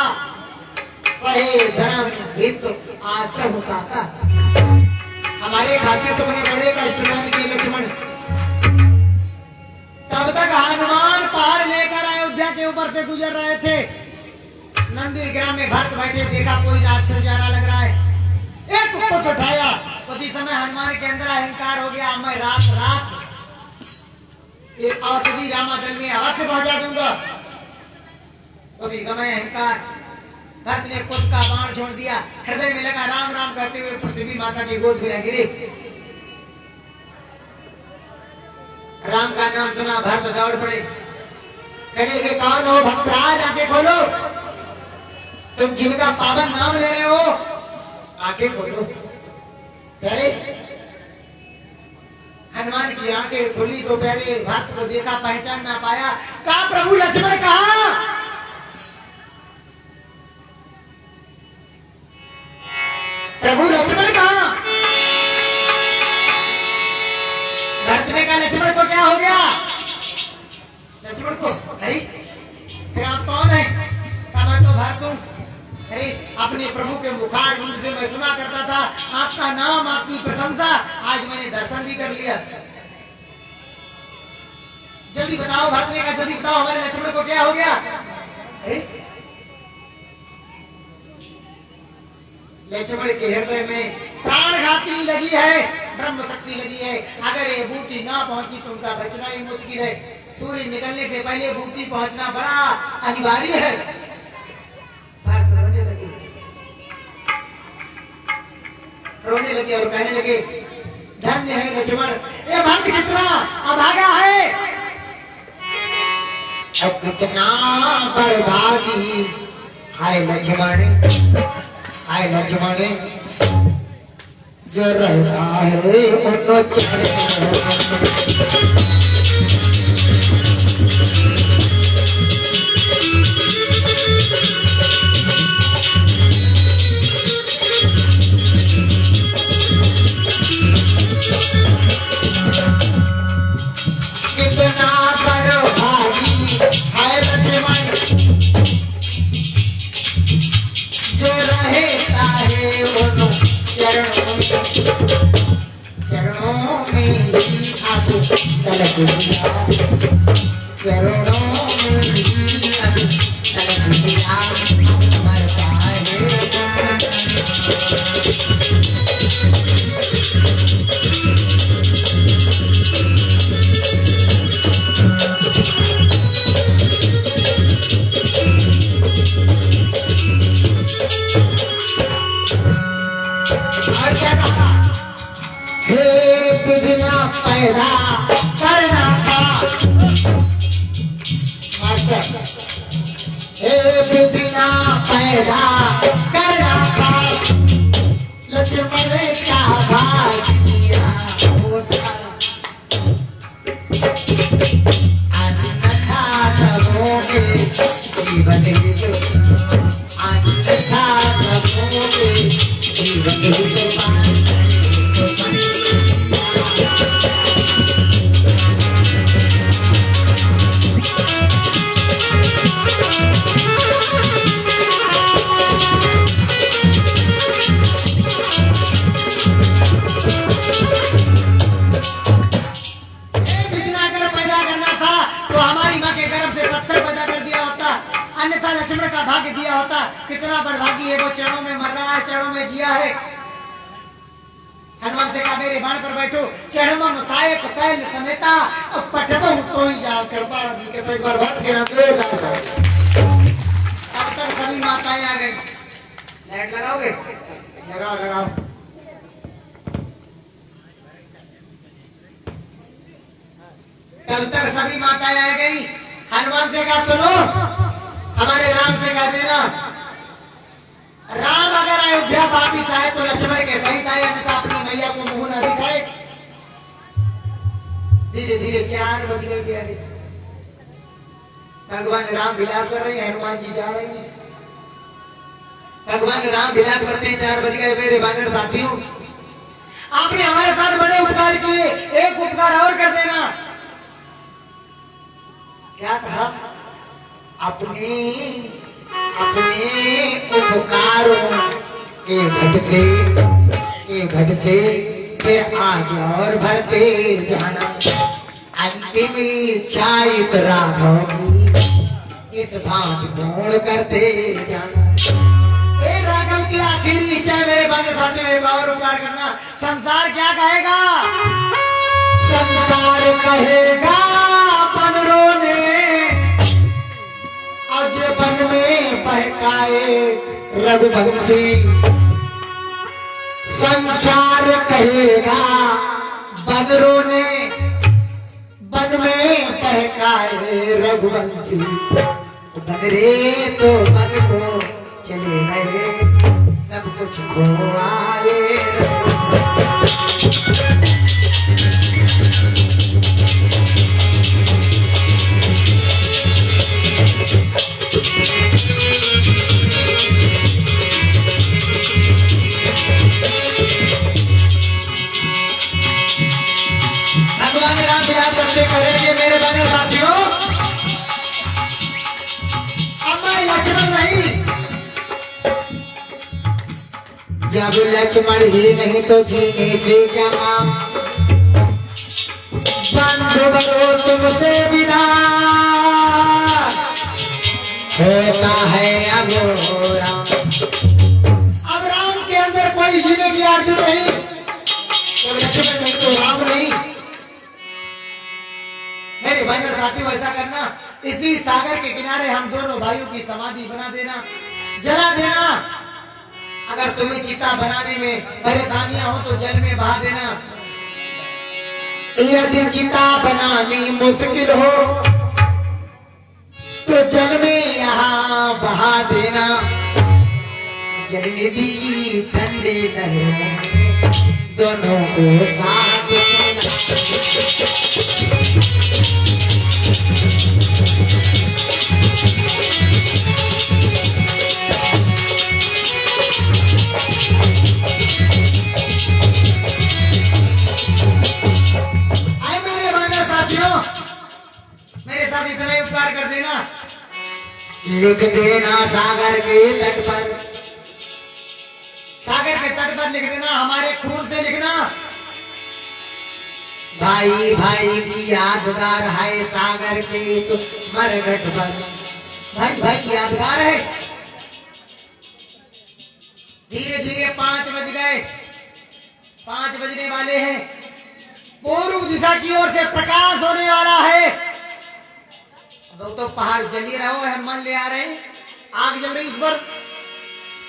पहे धर्म हित आश्रम ताता। हमारे खातिर तुमने बड़े कष्ट सहन किए लक्ष्मण। तब तक हनुमान पहाड़ लेकर अयोध्या के ऊपर से गुजर रहे थे। नंदी ग्राम में भरत बैठे, देखा कोई राक्षस जा रहा लग रहा है, एक कुत्ते से उठाया। उसी समय हनुमान के अंदर अहंकार हो गया, मैं रात रात एक औषधि रामादल में अवश्य पहुंचा दूंगा। उसी समय अहंकार भरत ने पुष्प का बाण छोड़ दिया, हृदय में लगा राम राम कहते हुए पृथ्वी माता की गोद में गिरे। राम का नाम सुना, भरत दौड़ पड़े, कहने लगे कौन हो भक्तराज, आंखें खोलो, तुम जिनका पावन नाम ले रहे हो, आंखें खोलो। अरे हनुमान की आंखें खुली तो पहले भक्त को देखा, पहचान ना पाया, कहा प्रभु लक्ष्मण कहाँ? प्रभु लक्ष्मण कहाँ? भक्त ने कहा लक्ष्मण को क्या हो गया? लक्ष्मण को अरे फिर आप कौन है? कहा मैं तो भक्त हूं। अरे अपने प्रभु के मुखार बिंद से मैं सुना करता था आपका नाम, आपकी प्रशंसा, आज मैंने दर्शन भी कर लिया। जल्दी बताओ, भक्त ने कहा जल्दी बताओ हमारे लक्ष्मण को क्या हो गया? लक्ष्मण के हृदय में प्राणघाती लगी है, ब्रह्म शक्ति लगी है। अगर ये बूटी ना पहुंची तो उनका बचना ही मुश्किल है। सूर्य निकलने से पहले बूटी पहुंचना बड़ा अनिवार्य है। रोने लगे और कहने लगे धन्य है लक्ष्मण, ये भक्त कितना अभागा है। अब कितना बर्बादी। हाय लक्ष्मण, हाय लक्ष्मण, जो रहता है उनको चरणों में ही आंसू तलक दिया, चरणों में ही आंसू तलक दिया, मरता है। और क्या कहा? दुनिया पैदा करना था मास्टर, एक दुनिया पैदा करना था, लक्ष्मण का भाग दिया होता, अन्यथा सबों के जीवन अन्यथा सबों के जीवन लक्ष्मण का भाग्य दिया होता। कितना बड़भागी है वो, चरणों में मर रहा है, चरणों में जिया है। हनुमान से कहा मेरे बाण पर बैठो, चरणों में सायक शैल समेता, अब पटबहु तो ही जाओ, कृपा के तो एक बार भक्त के नाम पे लग जाओ। तब तक सभी माताएं आ गई। लाइट लगाओगे? लगाओ लगाओ। तब तक सभी माताएं आ गई। हनुमान से कहा सुनो, हमारे राम से कह देना, राम अगर अयोध्या वापिस आए तो लक्ष्मण के सहित आए, अन्यथा अपनी मैया को मुंह न दिखाए। धीरे धीरे 4 बज गए प्यारे। भगवान राम विलाप कर रहे हैं, हनुमान जी जा रहे हैं। भगवान राम विलाप करते हैं, 4 बज गए। मेरे वानर साथियों, आपने हमारे साथ बड़े उपकार किए, एक उपकार और कर देना। क्या कहा? अपने उपकारों के घट से फिर आज और भरते जाना, अंतिम इच्छा इस राघव की इस भांति पूर्ण करते जाना। राघव की आखिरी इच्छा मेरे बाने साथियों, एक और उपकार करना। संसार क्या कहेगा? संसार कहेगा वानरों ने आज वन में बहकाए रघुवंशी। संसार कहेगा वानरों ने वन में बहकाए रघुवंशी। बदरे तो वन को चले गए, सब कुछ खो आए। भगवान राम विलाप करते करेंगे मेरे बने साथियों। अब मैं लक्ष्मण नहीं, जब लक्ष्मण ही नहीं तो जीने से क्या काम। बंधु बनो तुमसे बिना होता है अघोरा। अब राम के अंदर कोई जीने की आरज़ू नहीं, तो लक्ष्मण नहीं तो राम नहीं। मेरे भाई और साथियों, ऐसा करना, इसी सागर के किनारे हम दोनों भाइयों की समाधि बना देना, जला देना। अगर तुम्हें चिता बनाने में परेशानियां हो तो जल में बहा देना। यदि चिता बनानी मुश्किल हो जलनिधि की ठंडे लहरों में दोनों को साथ मिला। आए मेरे वानर साथियों, मेरे साथ इतना ही उपकार कर देना, लिख देना सागर के तट पर, सागर के तट पर लिख देना, हमारे खून से लिखना। भाई भाई की यादगार है सागर के मरघट पर, भाई भाई की यादगार है। धीरे धीरे 5 बज गए, 5 बजने वाले हैं। पूर्व दिशा की ओर से प्रकाश होने वाला है। तो पहाड़ जल ही रहा हो, हनुमान ले आ रहे हैं, आग जल रही उस पर।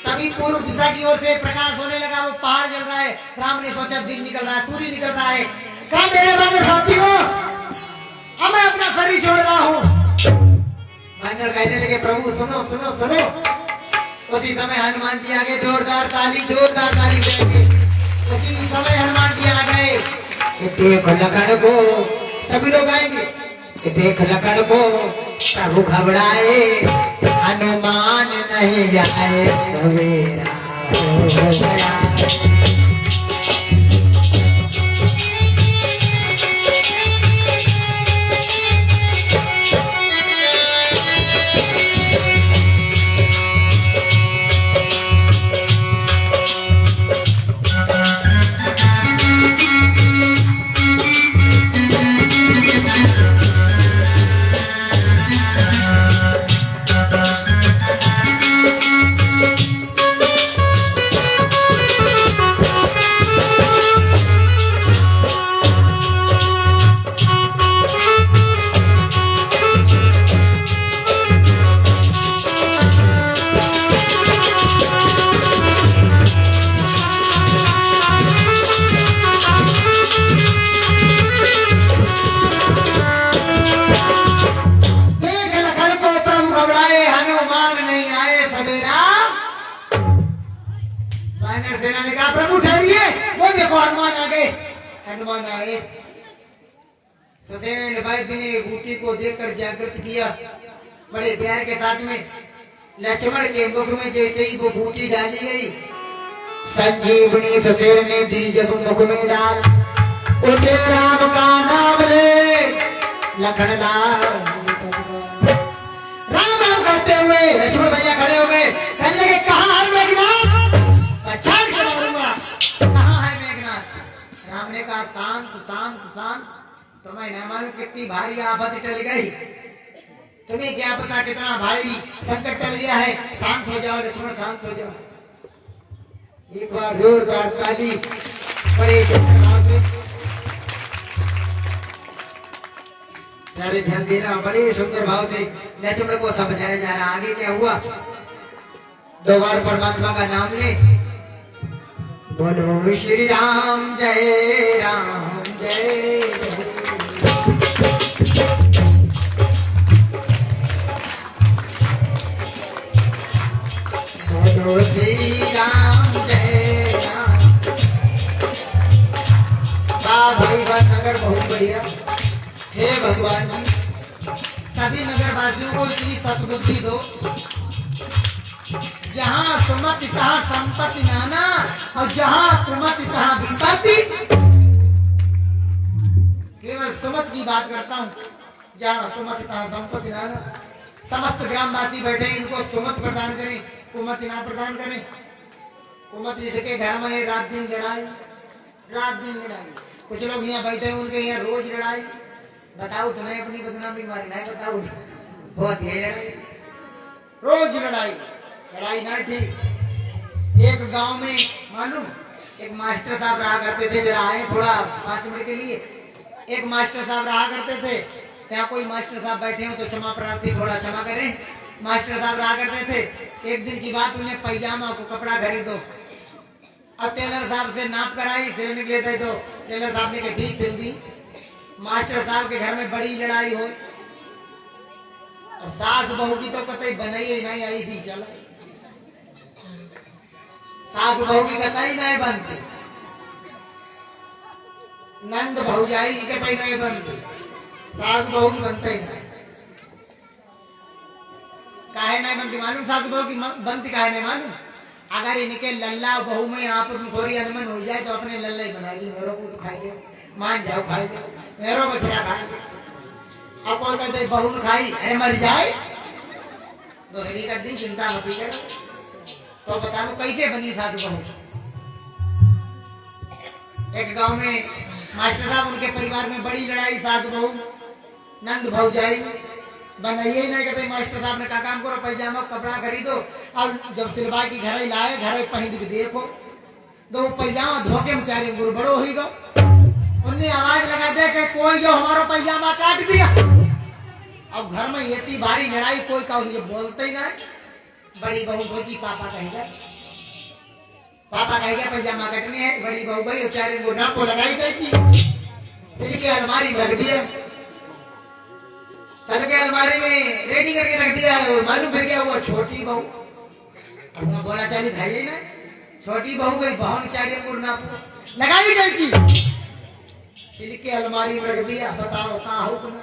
तभी पूर्व दिशा की ओर से प्रकाश होने लगा, वो पहाड़ जल रहा है। राम ने सोचा दिन निकल रहा है, सूर्य निकल रहा है। कहा मेरे वानर साथियों, अब मैं अपना शरीर छोड़ रहा हूँ। वानर कहने लगे प्रभु सुनो सुनो सुनो। उसी समय हनुमान जी आगे जोरदार ताली बजाएंगे। उसी समय हनुमान जी आ गए। देखो लखन को, सभी लोग आएंगे। देख लखन को प्रभु घबराए, हनुमान नहीं जाए, सवेरा हो गया। सेना ने कहा प्रभु ठहरिए, वो देखो हनुमान आ गए। हनुमान आए। सुषेण वैद्य ने बूटी को देखकर जागृत किया, बड़े प्यार के साथ में। लक्ष्मण के मुख में जैसे ही वो बूटी डाली गई, संजीवनी सुषेण ने दी जब मुख में डाल। उठे राम का नाम ले लखन लाल, राम राम कहते हुए लक्ष्मण भैया खड़े हो गए। कहने लगे कहाँ है मेघनाथ, पछाड़ के मारूंगा। कहाँ है मेघनाथ? राम ने कहा शांत शांत शांत, तुम्हें न मालूम कितनी भारी आफत टल गई, तुम्हें क्या पता कितना भारी संकट टल गया है। शांत हो जाओ लक्ष्मण, शांत हो जाओ। एक बार जोरदार ताली बड़े भाव से, प्यारे ध्यान देना, बड़े सुंदर भाव से लक्ष्मण को समझाया जा रहा। आगे क्या हुआ? 2 बार परमात्मा का नाम ले, बोलो श्री राम जय राम जय जय। बोलो श्री राम जय राम। वाह भाई वाह, नगर बहुत बढ़िया। हे भगवान जी, सभी नगरवासियों को इतनी सद्बुद्धि दो, जहाँ सुमति तहाँ संपत्ति नाना, और जहाँ प्रमति तहाँ विपत्ति। केवल सुमत की बात करता हूँ, जहाँ सुमति तहाँ संपत्ति नाना। समस्त ग्रामवासी बैठे, इनको सुमत प्रदान करें, कुमति ना प्रदान करें। कुमत जिसके घर में रात दिन लड़ाई, रात दिन लड़ाई। कुछ लोग यहाँ बैठे, उनके यहाँ रोज लड़ाई। बताओ तुम्हें अपनी बदनामी मारी नहीं, बताओ बहुत है लड़ाई, रोज लड़ाई। लड़ाई ना ठीक। एक गांव में मालूम एक मास्टर साहब रहा करते थे, जरा आए थोड़ा 5 मिनट के लिए। एक मास्टर साहब रहा करते थे, क्या कोई मास्टर साहब बैठे हो तो क्षमा प्रार्थी, थोड़ा क्षमा करें। मास्टर साहब रहा करते थे। एक दिन की बात, उन्हें पैजामा को कपड़ा खरीदो। अब टेलर साहब से नाप कराई, सिल निकले थे तो टेलर साहब ने ठीक सिल दी। मास्टर साहब के घर में बड़ी लड़ाई हो, सास बहू की तो कतई बनाई नहीं आई थी। चला सास बहू की कतई नहीं बनती, नंद भौजाई की कतई नहीं बनती, सास बहू की बनते ही नहीं। काहे नहीं बनती मालूम? सास बहू की बनती काहे नहीं मालूम? अगर इनके लल्ला बहू में आप थोड़ी अनमन हो जाए तो अपने लल्ला ही बनाएगी, मेरे को तो खाएंगे, मान जाओ खाएंगे, मेरे बछड़ा खाएंगे। अब कौन कहते बहू ने खाई, अरे मर जाए दूसरी कर दी, चिंता मत करो। तो बता दो कैसे बनी सास बहू? एक गांव में मास्टर साहब, उनके परिवार में बड़ी लड़ाई, सास बहू नंद भौजाई बनाइए ही नहीं। कहते मास्टर साहब ने कहा काम करो, पैजामा कपड़ा खरीदो और जब सिलवा की घर लाए, घर पहन के देखो तो वो पैजामा धोखे में चारे गुरु बड़ो ही गो। उनने आवाज लगा दे कि कोई जो हमारा पैजामा काट दिया। अब घर में इतनी भारी लड़ाई, कोई का मुझे बोलते ही ना। बड़ी बहू सोची पापा कहेगा, पापा कहेगा पैजामा काटने है। बड़ी बहू भाई चारे गुरु नापो लगाई गई थी, अलमारी में रख दिया, चल के अलमारी में रेडी करके रख दिया है। मालूम फिर क्या हुआ? छोटी बहू अपना बोला चाली भाई ना, छोटी बहू गई बहन चारियों मुर्ना लगाई गई थी, सिल के अलमारी में रख दिया। बताओ कहा हुक्म?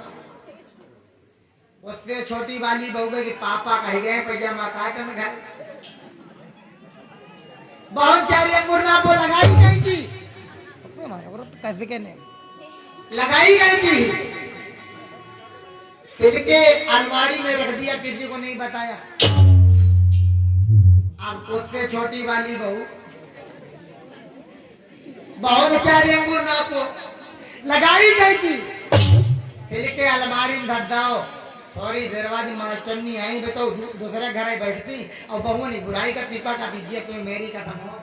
उससे छोटी वाली बहू गई कि पापा कह गए पैजामा काटन घर, बहन चारियों मुर्ना को लगाई गई थी, कैसे कहने लगाई गई थी, सिल के अलमारी में रख दिया, किसी को नहीं बताया। अब उससे छोटी वाली बहू बहुत चारी अंगूर नापो लगाई गई थी, सिल के अलमारी में धर दाओ। थोड़ी देर बाद मास्टर नहीं आई, तो दूसरे घर बैठती और बहू ने बुराई का टिपा का दीजिए, तुम्हें मेरी खत्म हो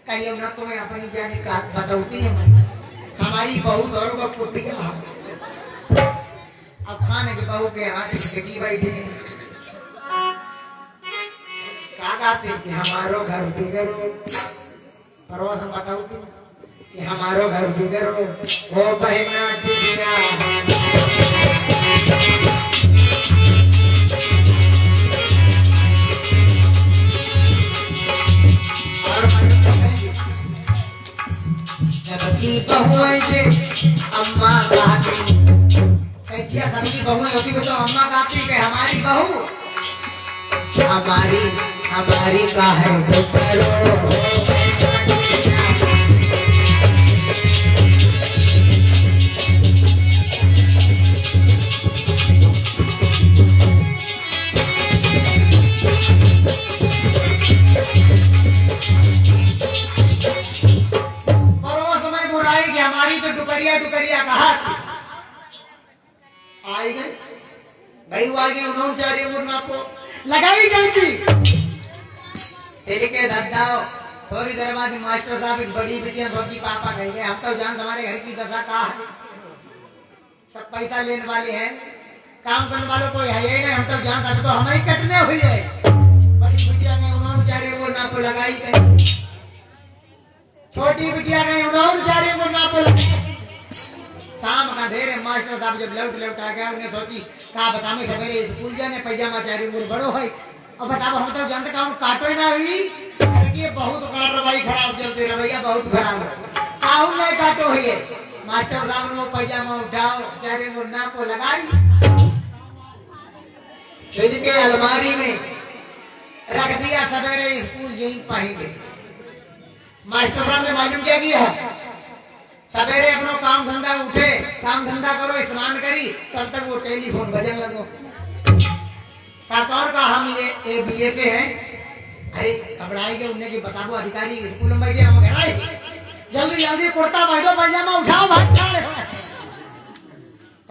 कहिए ना, तुम्हें अपनी जाने का बतौती है हमारी बहू और कुटिया। अब खाने के बहू के हाथ में बैठी कि हमारो घर बिगड़ो, परोस बताओ कि हमारो घर बिगड़ो, वो बहना दुनिया सबकी बहू है अम्मा गाती, सबकी बहू होती तो अम्मा गाती के हमारी बहू हमारी हमारी का है बुराई की हमारी तो टुकरिया टुकरिया कहा आई गई भाई, आ गए उन्होंने चारियों मुर्ना को लगाई गई थी, के दादाओ। थोड़ी देर बाद मास्टर साहब एक बड़ी बिटिया सोची पापा कहेंगे हम तो जान हमारे घर की दशा का है, सब पैसा लेने वाले हैं, काम करने वालों कोई है ही नहीं, हम तो जान तो हमें कटने हुई है। बड़ी बिटिया ने उन्होंने चारियों मुर्ना को लगाई गई, छोटी बिटिया गई उन्होंने चारियों मुर्ना को लगाई। शाम का देर है, मास्टर साहब जब लौट आ गया, उन्हें सोची कहा बताने सवेरे स्कूल जाने पैजामा चारी मुर बड़ो है, अब बताओ हम तो जानते काम काटो ना हुई, ये बहुत कार्रवाई खराब चलती, रवैया बहुत खराब है, काहू नहीं काटो हुई है। मास्टर साहब ने पैजामा उठाओ चारी मुर ना को लगाई, फिर के अलमारी में रख दिया, सवेरे स्कूल यही पाएंगे। मास्टर साहब ने मालूम क्या किया, सवेरे अपनो काम धंधा उठे, काम धंधा करो, स्नान करी, तब तक वो टेलीफोन बजन लगो। कहा हम ये ABA से हैं। अरे घबराई गए उन्हें कि बताबो अधिकारी स्कूल में बैठे, हम कह जल्दी जल्दी कुर्ता पहनो पैजामा उठाओ भाग खड़े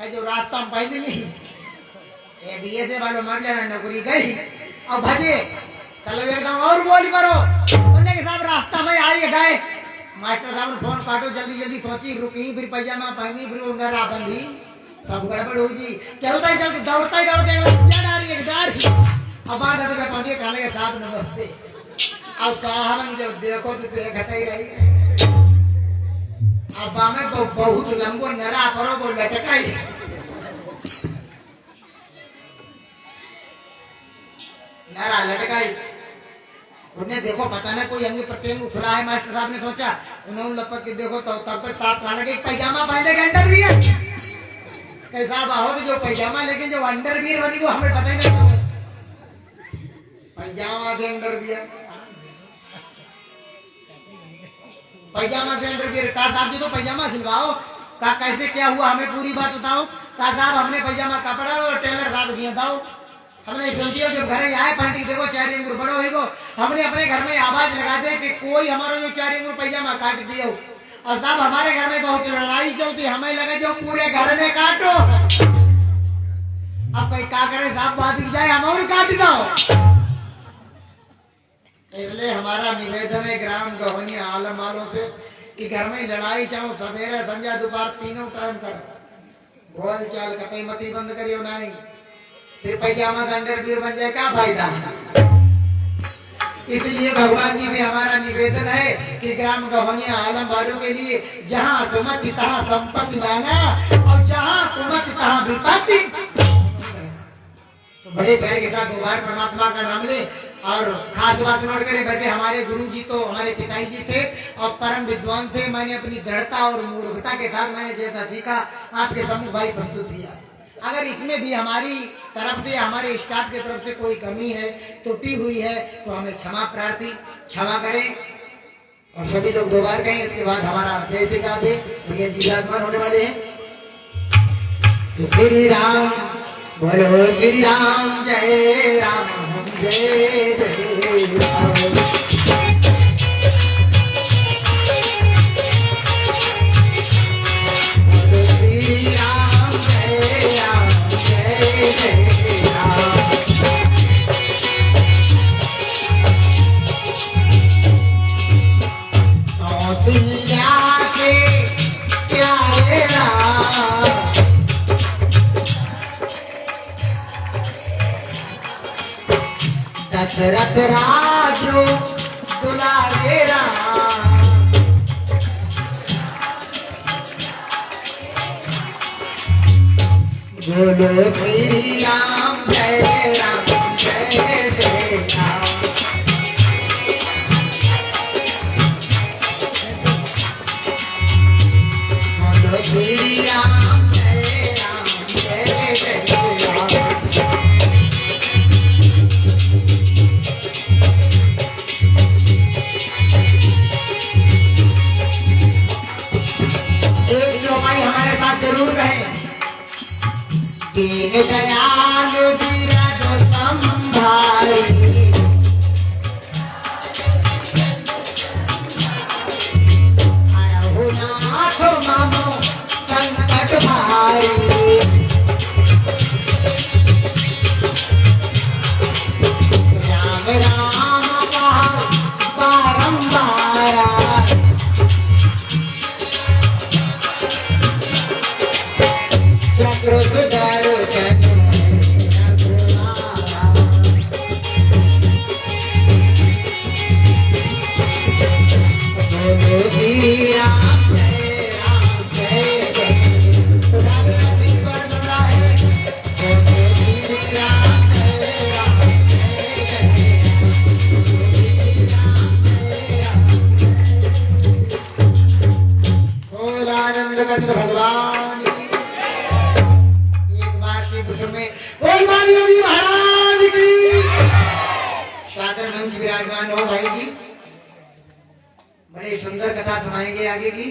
जो रास्ता में पहन ली ABA से वालों मार लेना, नौकरी गई अब भजे चलो एकदम और बोली करो, उन्हें के साहब रास्ता में आई गए। मास्टर साहब ने फोन काटो, जल्दी जल्दी सोची, रुकी, फिर पैजामा पहनी, फिर उंगरा बंधी, सब गड़बड़ हो जी। चलता ही चलते दौड़ता ही दौड़ते अब बात आते मैं पहुंचे काले के साथ नमस्ते। अब साहब जब देखो तो देखते ही रही, अब हमें बहुत लंबो नरा करो वो लटकाई, नरा लटकाई, उन्हें देखो पता ना कोई अंग प्रत्यंग खुला है, मास्टर साहब ने सोचा, उन्होंने लपक के देखो तो तब तक साफ खाने के पैजामा पहनने के अंडर भी है कैसा बाहो तो जो पैजामा, लेकिन जो अंडर भी बनी वो हमें पता ही नहीं, पैजामा से अंडर भी है, पैजामा से अंडर भी है। का साहब जी तो पैजामा सिलवाओ, का कैसे क्या हुआ हमें पूरी बात बताओ। का साहब हमने पैजामा कपड़ा और टेलर साहब दिया दाओ, हमने गलतियों जब घर आए पहन देखो 4 अंगूर बड़ो हो, हमने अपने घर में आवाज लगा दे कि कोई हमारा जो 4 अंगूर पैजामा काट दियो, और साहब हमारे घर में बहुत लड़ाई चलती, हमें लगे जो पूरे घर में काटो। अब कोई क्या करे साहब, बात जाए हम और काट दो। इसलिए हमारा निवेदन है ग्राम गवनिया आलम वालों से कि घर में लड़ाई चाहो सवेरे संध्या दोपहर तीनों टाइम कर, बोल चाल कतई मती बंद करियो नहीं, फिर पैजामा अंडर बीर बन जाए क्या फायदा। इसलिए भगवान जी में हमारा निवेदन है कि ग्राम गवनिया आलम वालों के लिए जहाँ सुमति तहाँ संपत्ति लाना, और जहाँ कुमति तहाँ विपत्ति। तो बड़े प्यार के साथ दोबारा परमात्मा का नाम ले, और खास बात नोट करें, वैसे हमारे गुरु जी तो हमारे पिताजी जी थे और परम विद्वान थे। मैंने अपनी दृढ़ता और मूर्खता के साथ मैंने जैसा सीखा आपके सम्मुख भाई प्रस्तुत किया। अगर इसमें भी हमारी तरफ से, हमारे स्टाफ की तरफ से कोई कमी है, त्रुटि हुई है, तो हमें क्षमा प्रार्थी, क्षमा करें। और सभी लोग दोबारा कहें, इसके बाद हमारा जय श्री राम दे भैया जी विराजमान होने वाले हैं। तो श्री राम बोलो, श्री राम जय राम जय जय राम। दशरथ राजो दुलारे राम, बोलो श्री राम जय राम जय जय राम। बोलो श्री राम जय राम जय जय राम। हमारे साथ जरूर कहें, दीन दयाल बिरज संभाले, रघुनाथ मम संकट भारी, राम राम बारंबार, चक्र सुदर्शन बोलो श्री राम जय राम जय जय। तो राम राम एक बार बोला है, बोलो श्री राम जय राम जय जय। बोल आनंद कंद भगवान महाराज की। सादर मंच विराजमान हो भाई जी, बड़े सुंदर कथा सुनाएंगे आगे की।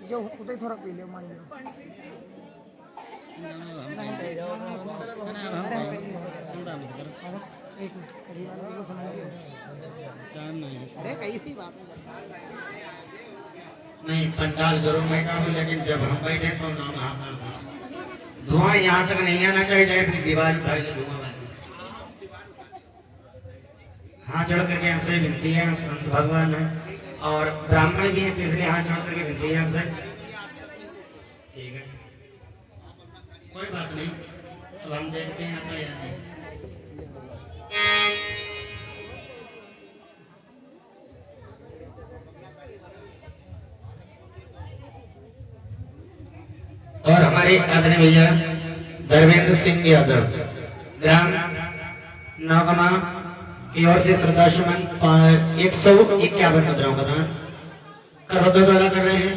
जो उतरे थोड़ा पी ले मान लो, अरे कैसी बात नहीं, पंडाल जरूर महंगा हो, लेकिन जब हम बैठे तो नाम धुआं यहाँ तक नहीं आना चाहिए, चाहे अपनी दीवार उठाई ले धुआं। हाथ जोड़ करके हमसे विनती है, संत भगवान है और ब्राह्मण भी है, इसलिए हाथ जोड़ करके विनती है हमसे। ठीक है, कोई बात नहीं, अब हम देखते हैं आपका या नहीं। हमारे आदरणीय भैया धर्मेंद्र सिंह यादव ग्राम नौगमा की ओर से श्रद्धा सुमन 151 मुद्राओं का दान करबद्ध द्वारा कर रहे हैं।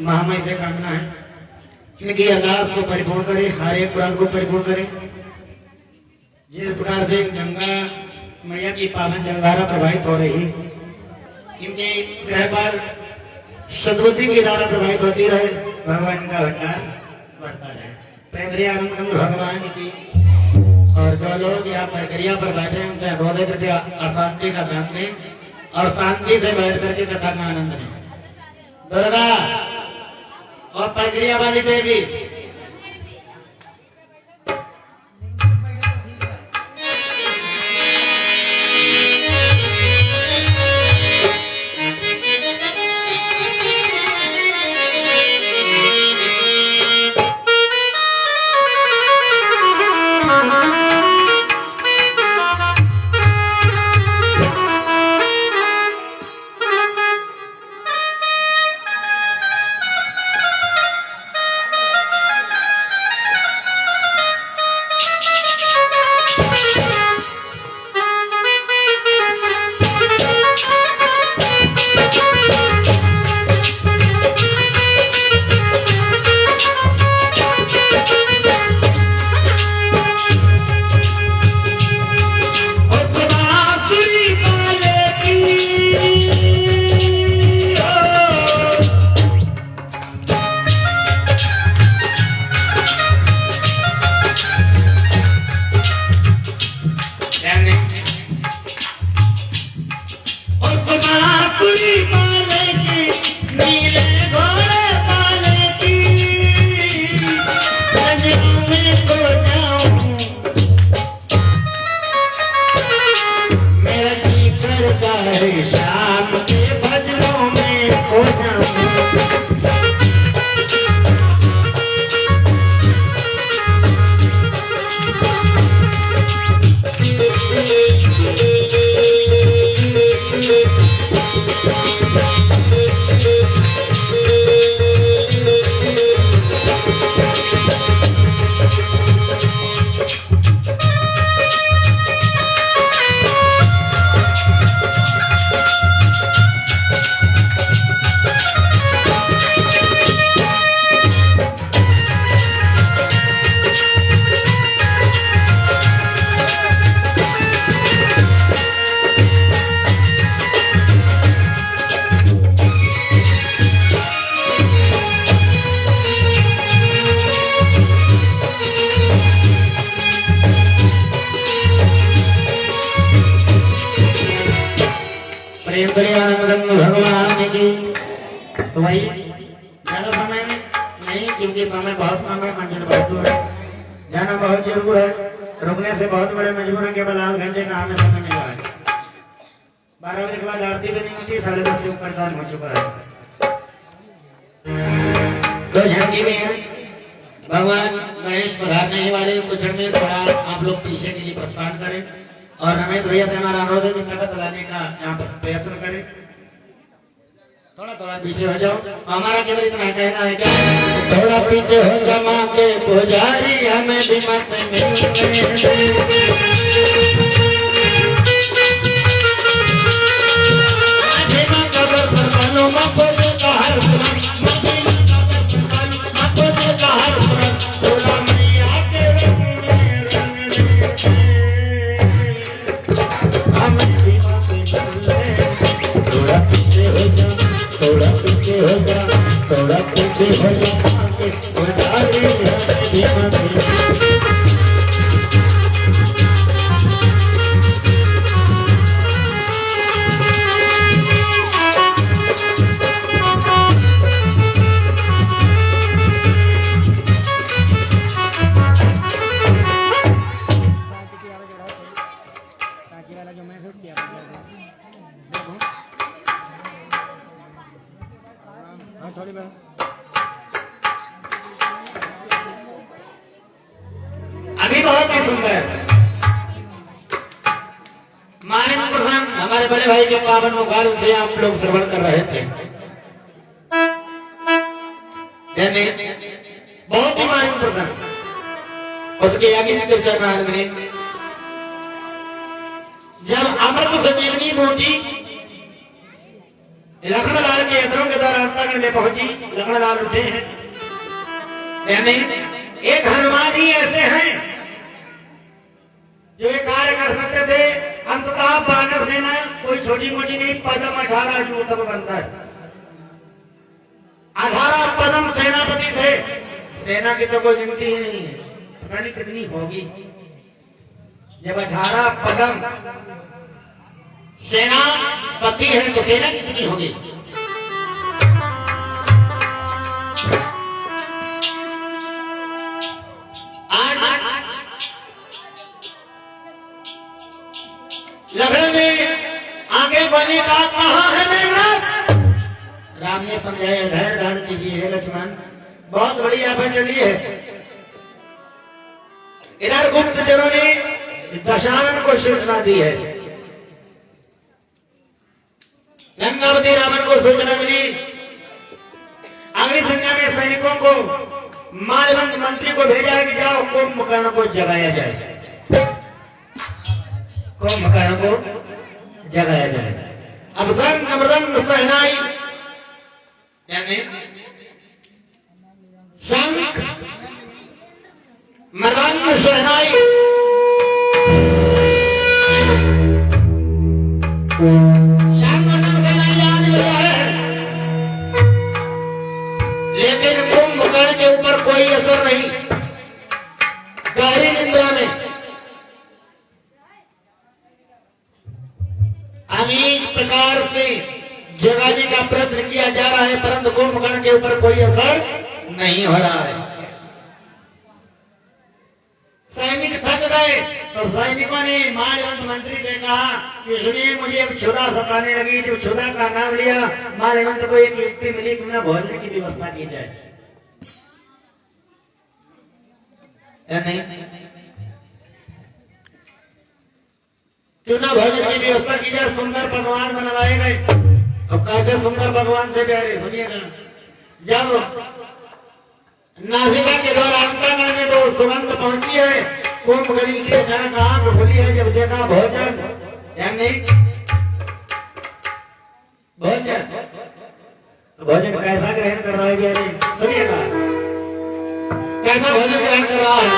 महामय से कामना है इनकी अरदास को परिपूर्ण करे, हर एक पुराण को परिपूर्ण करे। जिस प्रकार से गंगा मैया की पावन जलधारा प्रभावित हो रही, इनके ग्रह पर सद्बुद्धि की धारा प्रभावित होती रहे, भगवान का भंडार बढ़ता रहे। प्रेम भगवान की। और जो लोग यहाँ प्रक्रिया पर बैठे हैं उनसे अनुरोध है कृपया अशांति का ध्यान दें और शांति से बैठ करके कथा का आनंद लें। दुर्गा और प्रक्रिया वाली देवी भगवान की। तो भाई ज्यादा समय नहीं, क्योंकि समय बहुत कम है, मंजिल बहुत दूर है, जाना बहुत जरूर है। रुकने से बहुत बड़े मजबूर है, केवल आध घंटे का हमें समय मिला है। 12 बजे के बाद आरती भी नहीं होती, 10:30 से ऊपर काम हो चुका है। तो झांकी में है भगवान गणेश पधारने ही वाले, कुछ में थोड़ा आप लोग पीछे कीजिए, प्रस्थान करें और रमेश भैया से हमारा अनुरोध है कि कथा चलाने का यहाँ पर प्रयत्न करें। थोड़ा थोड़ा पीछे हो जाओ। हमारा केवल इतना कहना है क्या, थोड़ा पीछे हो जा माँ के पुजारी, हमें भी मत थोड़ा पीछे हो जा, थोड़ा पीछे हो जा, अभी बहुत ही सुंदर मानव प्रसंग हमारे बड़े भाई के पावन मुखार से आप लोग श्रवण कर रहे थे। बहुत ही मायूस प्रसंग। उसके आगे की चर्चा कहानी में जब अमृत संजीवनी बूटी लखनलाल के यत्नों के द्वारा अंतःकरण में पहुंची, लखनलाल उठे हैं, यानी एक हनुमान ही ऐसे हैं जो ये कार्य कर सकते थे। अंततः वानर सेना कोई छोटी मोटी नहीं, पदम 18 जो तब बनता है, 18 पदम सेनापति थे। सेना की तो कोई गिनती ही नहीं है, पता नहीं कितनी होगी। जब 18 पदम सेनापति है तो सेना कितनी होगी। लखनऊ में आगे बनी का कहाँ है मेघनाथ? राम ने समझाया, धैर्य धारण कीजिए लक्ष्मण, बहुत बड़ी आफत चली है। इधर गुप्तचरों ने दशानन को सूचना दी है। गंगावती रावण को सूचना मिली, अग्नि संज्ञा में सैनिकों को मालवंत मंत्री को भेजा है कि जाओ कुंभकर्ण को जगाया जाए, कुंभकर्ण को जगाया जाए। अब संग मृदंग सहनाई, यानी शंख मृदंग सहनाई, लेकिन कुंभकर्ण के ऊपर कोई असर नहीं। गहरी निंदा में अनेक प्रकार से जगाने का प्रयत्न किया जा रहा है, परंतु कुंभकर्ण के ऊपर कोई असर नहीं हो रहा है। सैनिक थक गए तो सैनिकों ने मालवंत मंत्री से कहा कि सुनिए, मुझे अब क्षुधा सताने लगी। जब क्षुधा का नाम लिया, मालवंत को एक युक्ति मिली कि ना भोजन की व्यवस्था की जाए, या नहीं? क्यों ना भोजन की व्यवस्था की जाए। सुंदर पकवान बनवाए गए। अब कैसे सुंदर पकवान थे प्यारे, सुनिएगा। जब नासिका के द्वारा अंतःकरण में वो सुगंध पहुंची है, कुंभकर्ण की अचानक आंख खुली है। जब देखा भोजन, या नहीं भोजन, तो भोजन कैसा ग्रहण कर रहा है प्यारे, सुनिएगा कैसा भोजन ग्रहण कर रहा है।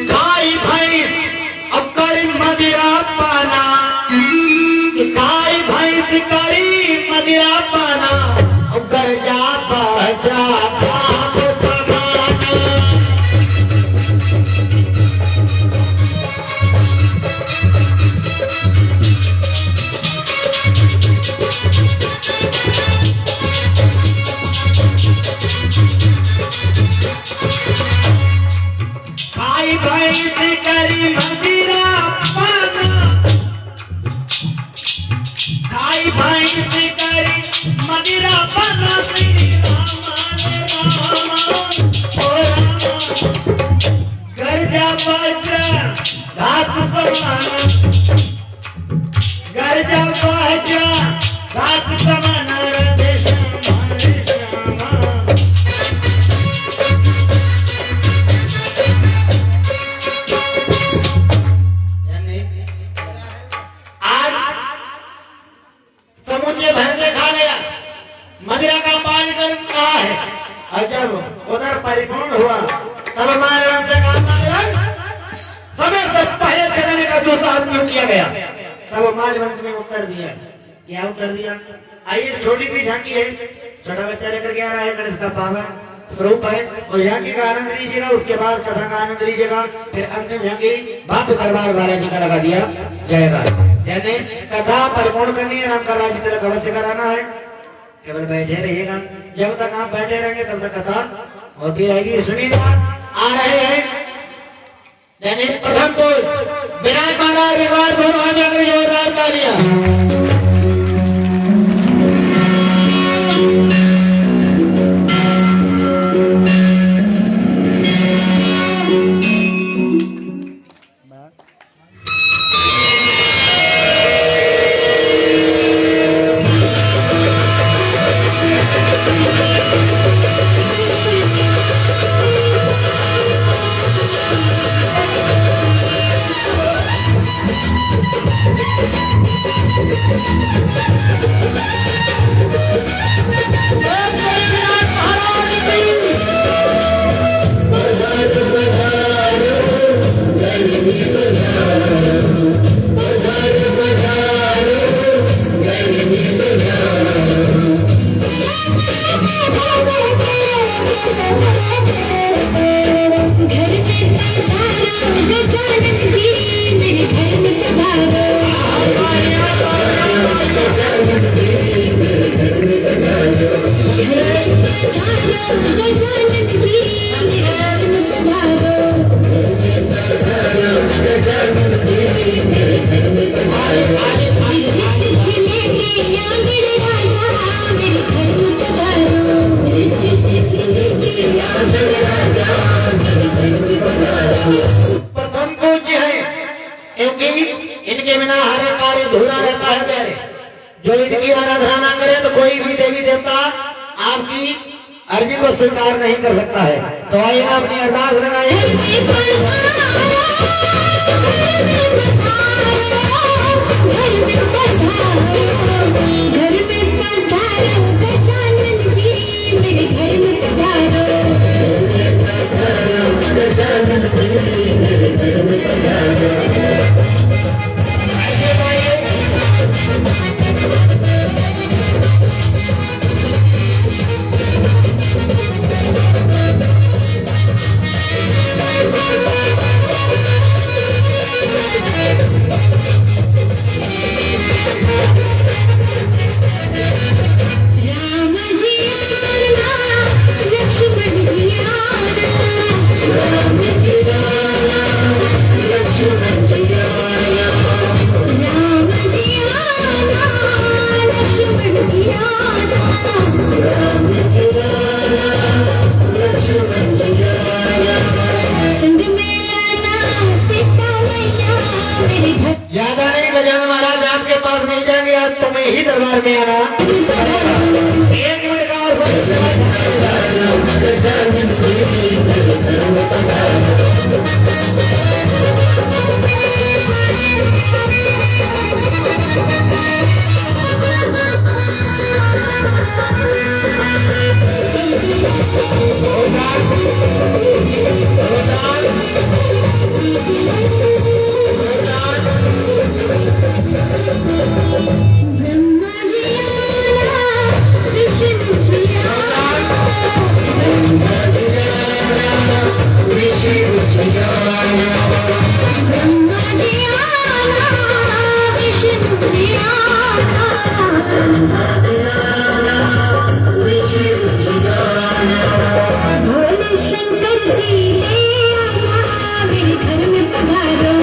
खाई भाई अब करी मदिरा पाना, खाई भाई करी मदिरा पाना, अब घर जा बाजा करी मदिरा पाना, खाई भाई से करी मदिरा पाना, श्री राम घर जा बाजा घाट समाना, घर जा बाजा घाट समाना, राधे श्यामा रे श्यामा। समूचे भरने खा लिया, मदिरा का पान कर कहा है। और जब उधर परिपूर्ण हुआ तब मालवंत से कहा, मालवंत समय से पहले चलाने का जो साहब क्यों किया गया? तब मालवंत ने उत्तर दिया। क्या उत्तर दिया? आइए, छोटी सी झांकी है, छोटा बच्चा लेकर के आ रहा है, गणेश का पावन स्वरूप है, और झांकी का आनंद लीजिएगा। उसके बाद कथा का आनंद लीजिएगा। फिर अंतिम झांकी भव्य दरबार बालाजी का लगा दिया जाएगा। यानी कथा परिपूर्ण करनी है, राम का राज्य तिलक अवश्य कराना है। केवल बैठे रहिएगा, जब तक आप बैठे रहेंगे तब तक कथा होती रहेगी। सुनिएगा, आ रहे हैं यानी प्रथम तो विराजमान विवाद दोनों जोरदार तालियां। गजानन जी मेरे घर में पधारो गजानन जी मेरे घर में पधारो रिद्धि सिद्धि लेके या मेरे राजा मेरे घर में पधारो रिद्धि सिद्धि लेके या मेरे राजा मेरे घर में पधारो। प्रथम पूज्य है क्योंकि इनके बिना हर कार्य अधूरा रहता है प्यारे। जो इनकी आराधना ना करे तो कोई भी देवी देवता आपकी अर्जी को स्वीकार नहीं कर सकता है। तो आइए अपनी अरदास लगाइए। घर में पधारो गजानन जी मेरे घर में पधारो राम जी आना लक्ष्मण जी आना राम जी आना लक्ष्मण जी आना राम जी आना लक्ष्मण जी आना राम जी आना लक्ष्मण जी आना संग में आना सीता मैया मेरे घर ज्यादा नहीं गजानन महाराज आपके पास नहीं जाएंगे। आज तुम्हें ही दरबार में आना। एक मिनट का और ब्रह्मा जी आना विष्णु जी आना ब्रह्मा जी आना विष्णु जी आना ब्रह्मा जी आना विष्णु जी आना ब्रह्मा जी आना विष्णु जी आना भोले शंकर जी ले आना मेरे घर में पधारो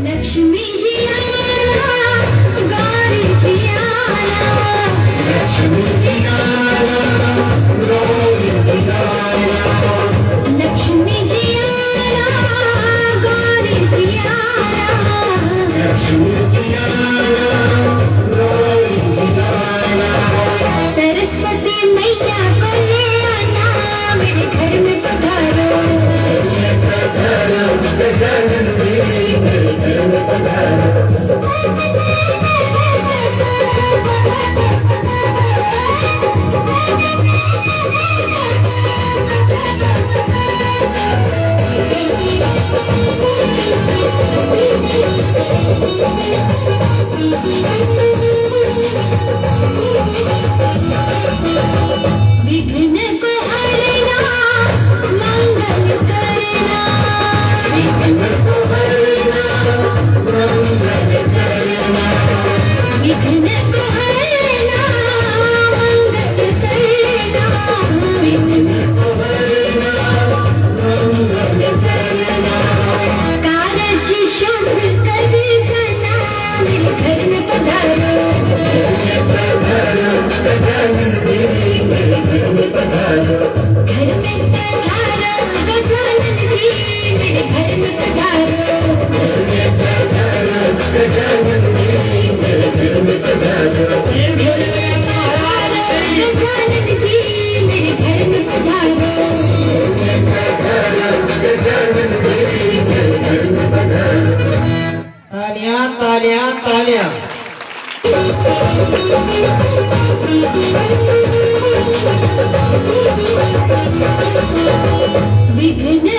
लक्ष्मी जी आना गौरी जी आना लक्ष्मी जी आना गौरी जी आना लक्ष्मी जी आना गौरी जी आना लक्ष्मी जी आना गौरी जी आना सरस्वती मैया को ले आना मेरे घर में पधारो गजानन जी मेरे घर में पधारो विघ्न को हरना मंगल करना विघ्न को हरना मंगल करना विघ्न को हरना मंगल करना विघ्न को हरना मंगल करना कारज शुभ कर जाना मेरे घर में पधारो गजानन जी मेरे घर में पधारो घर में पधारो गजानन जी मेरे घर में पधारो घर में पधारो गजानन जी मेरे घर में पधारो गजानन जी मेरे घर में पधारो गजानन जी मेरे घर में पधारो। तालियां तालियां तालियां। विघ्न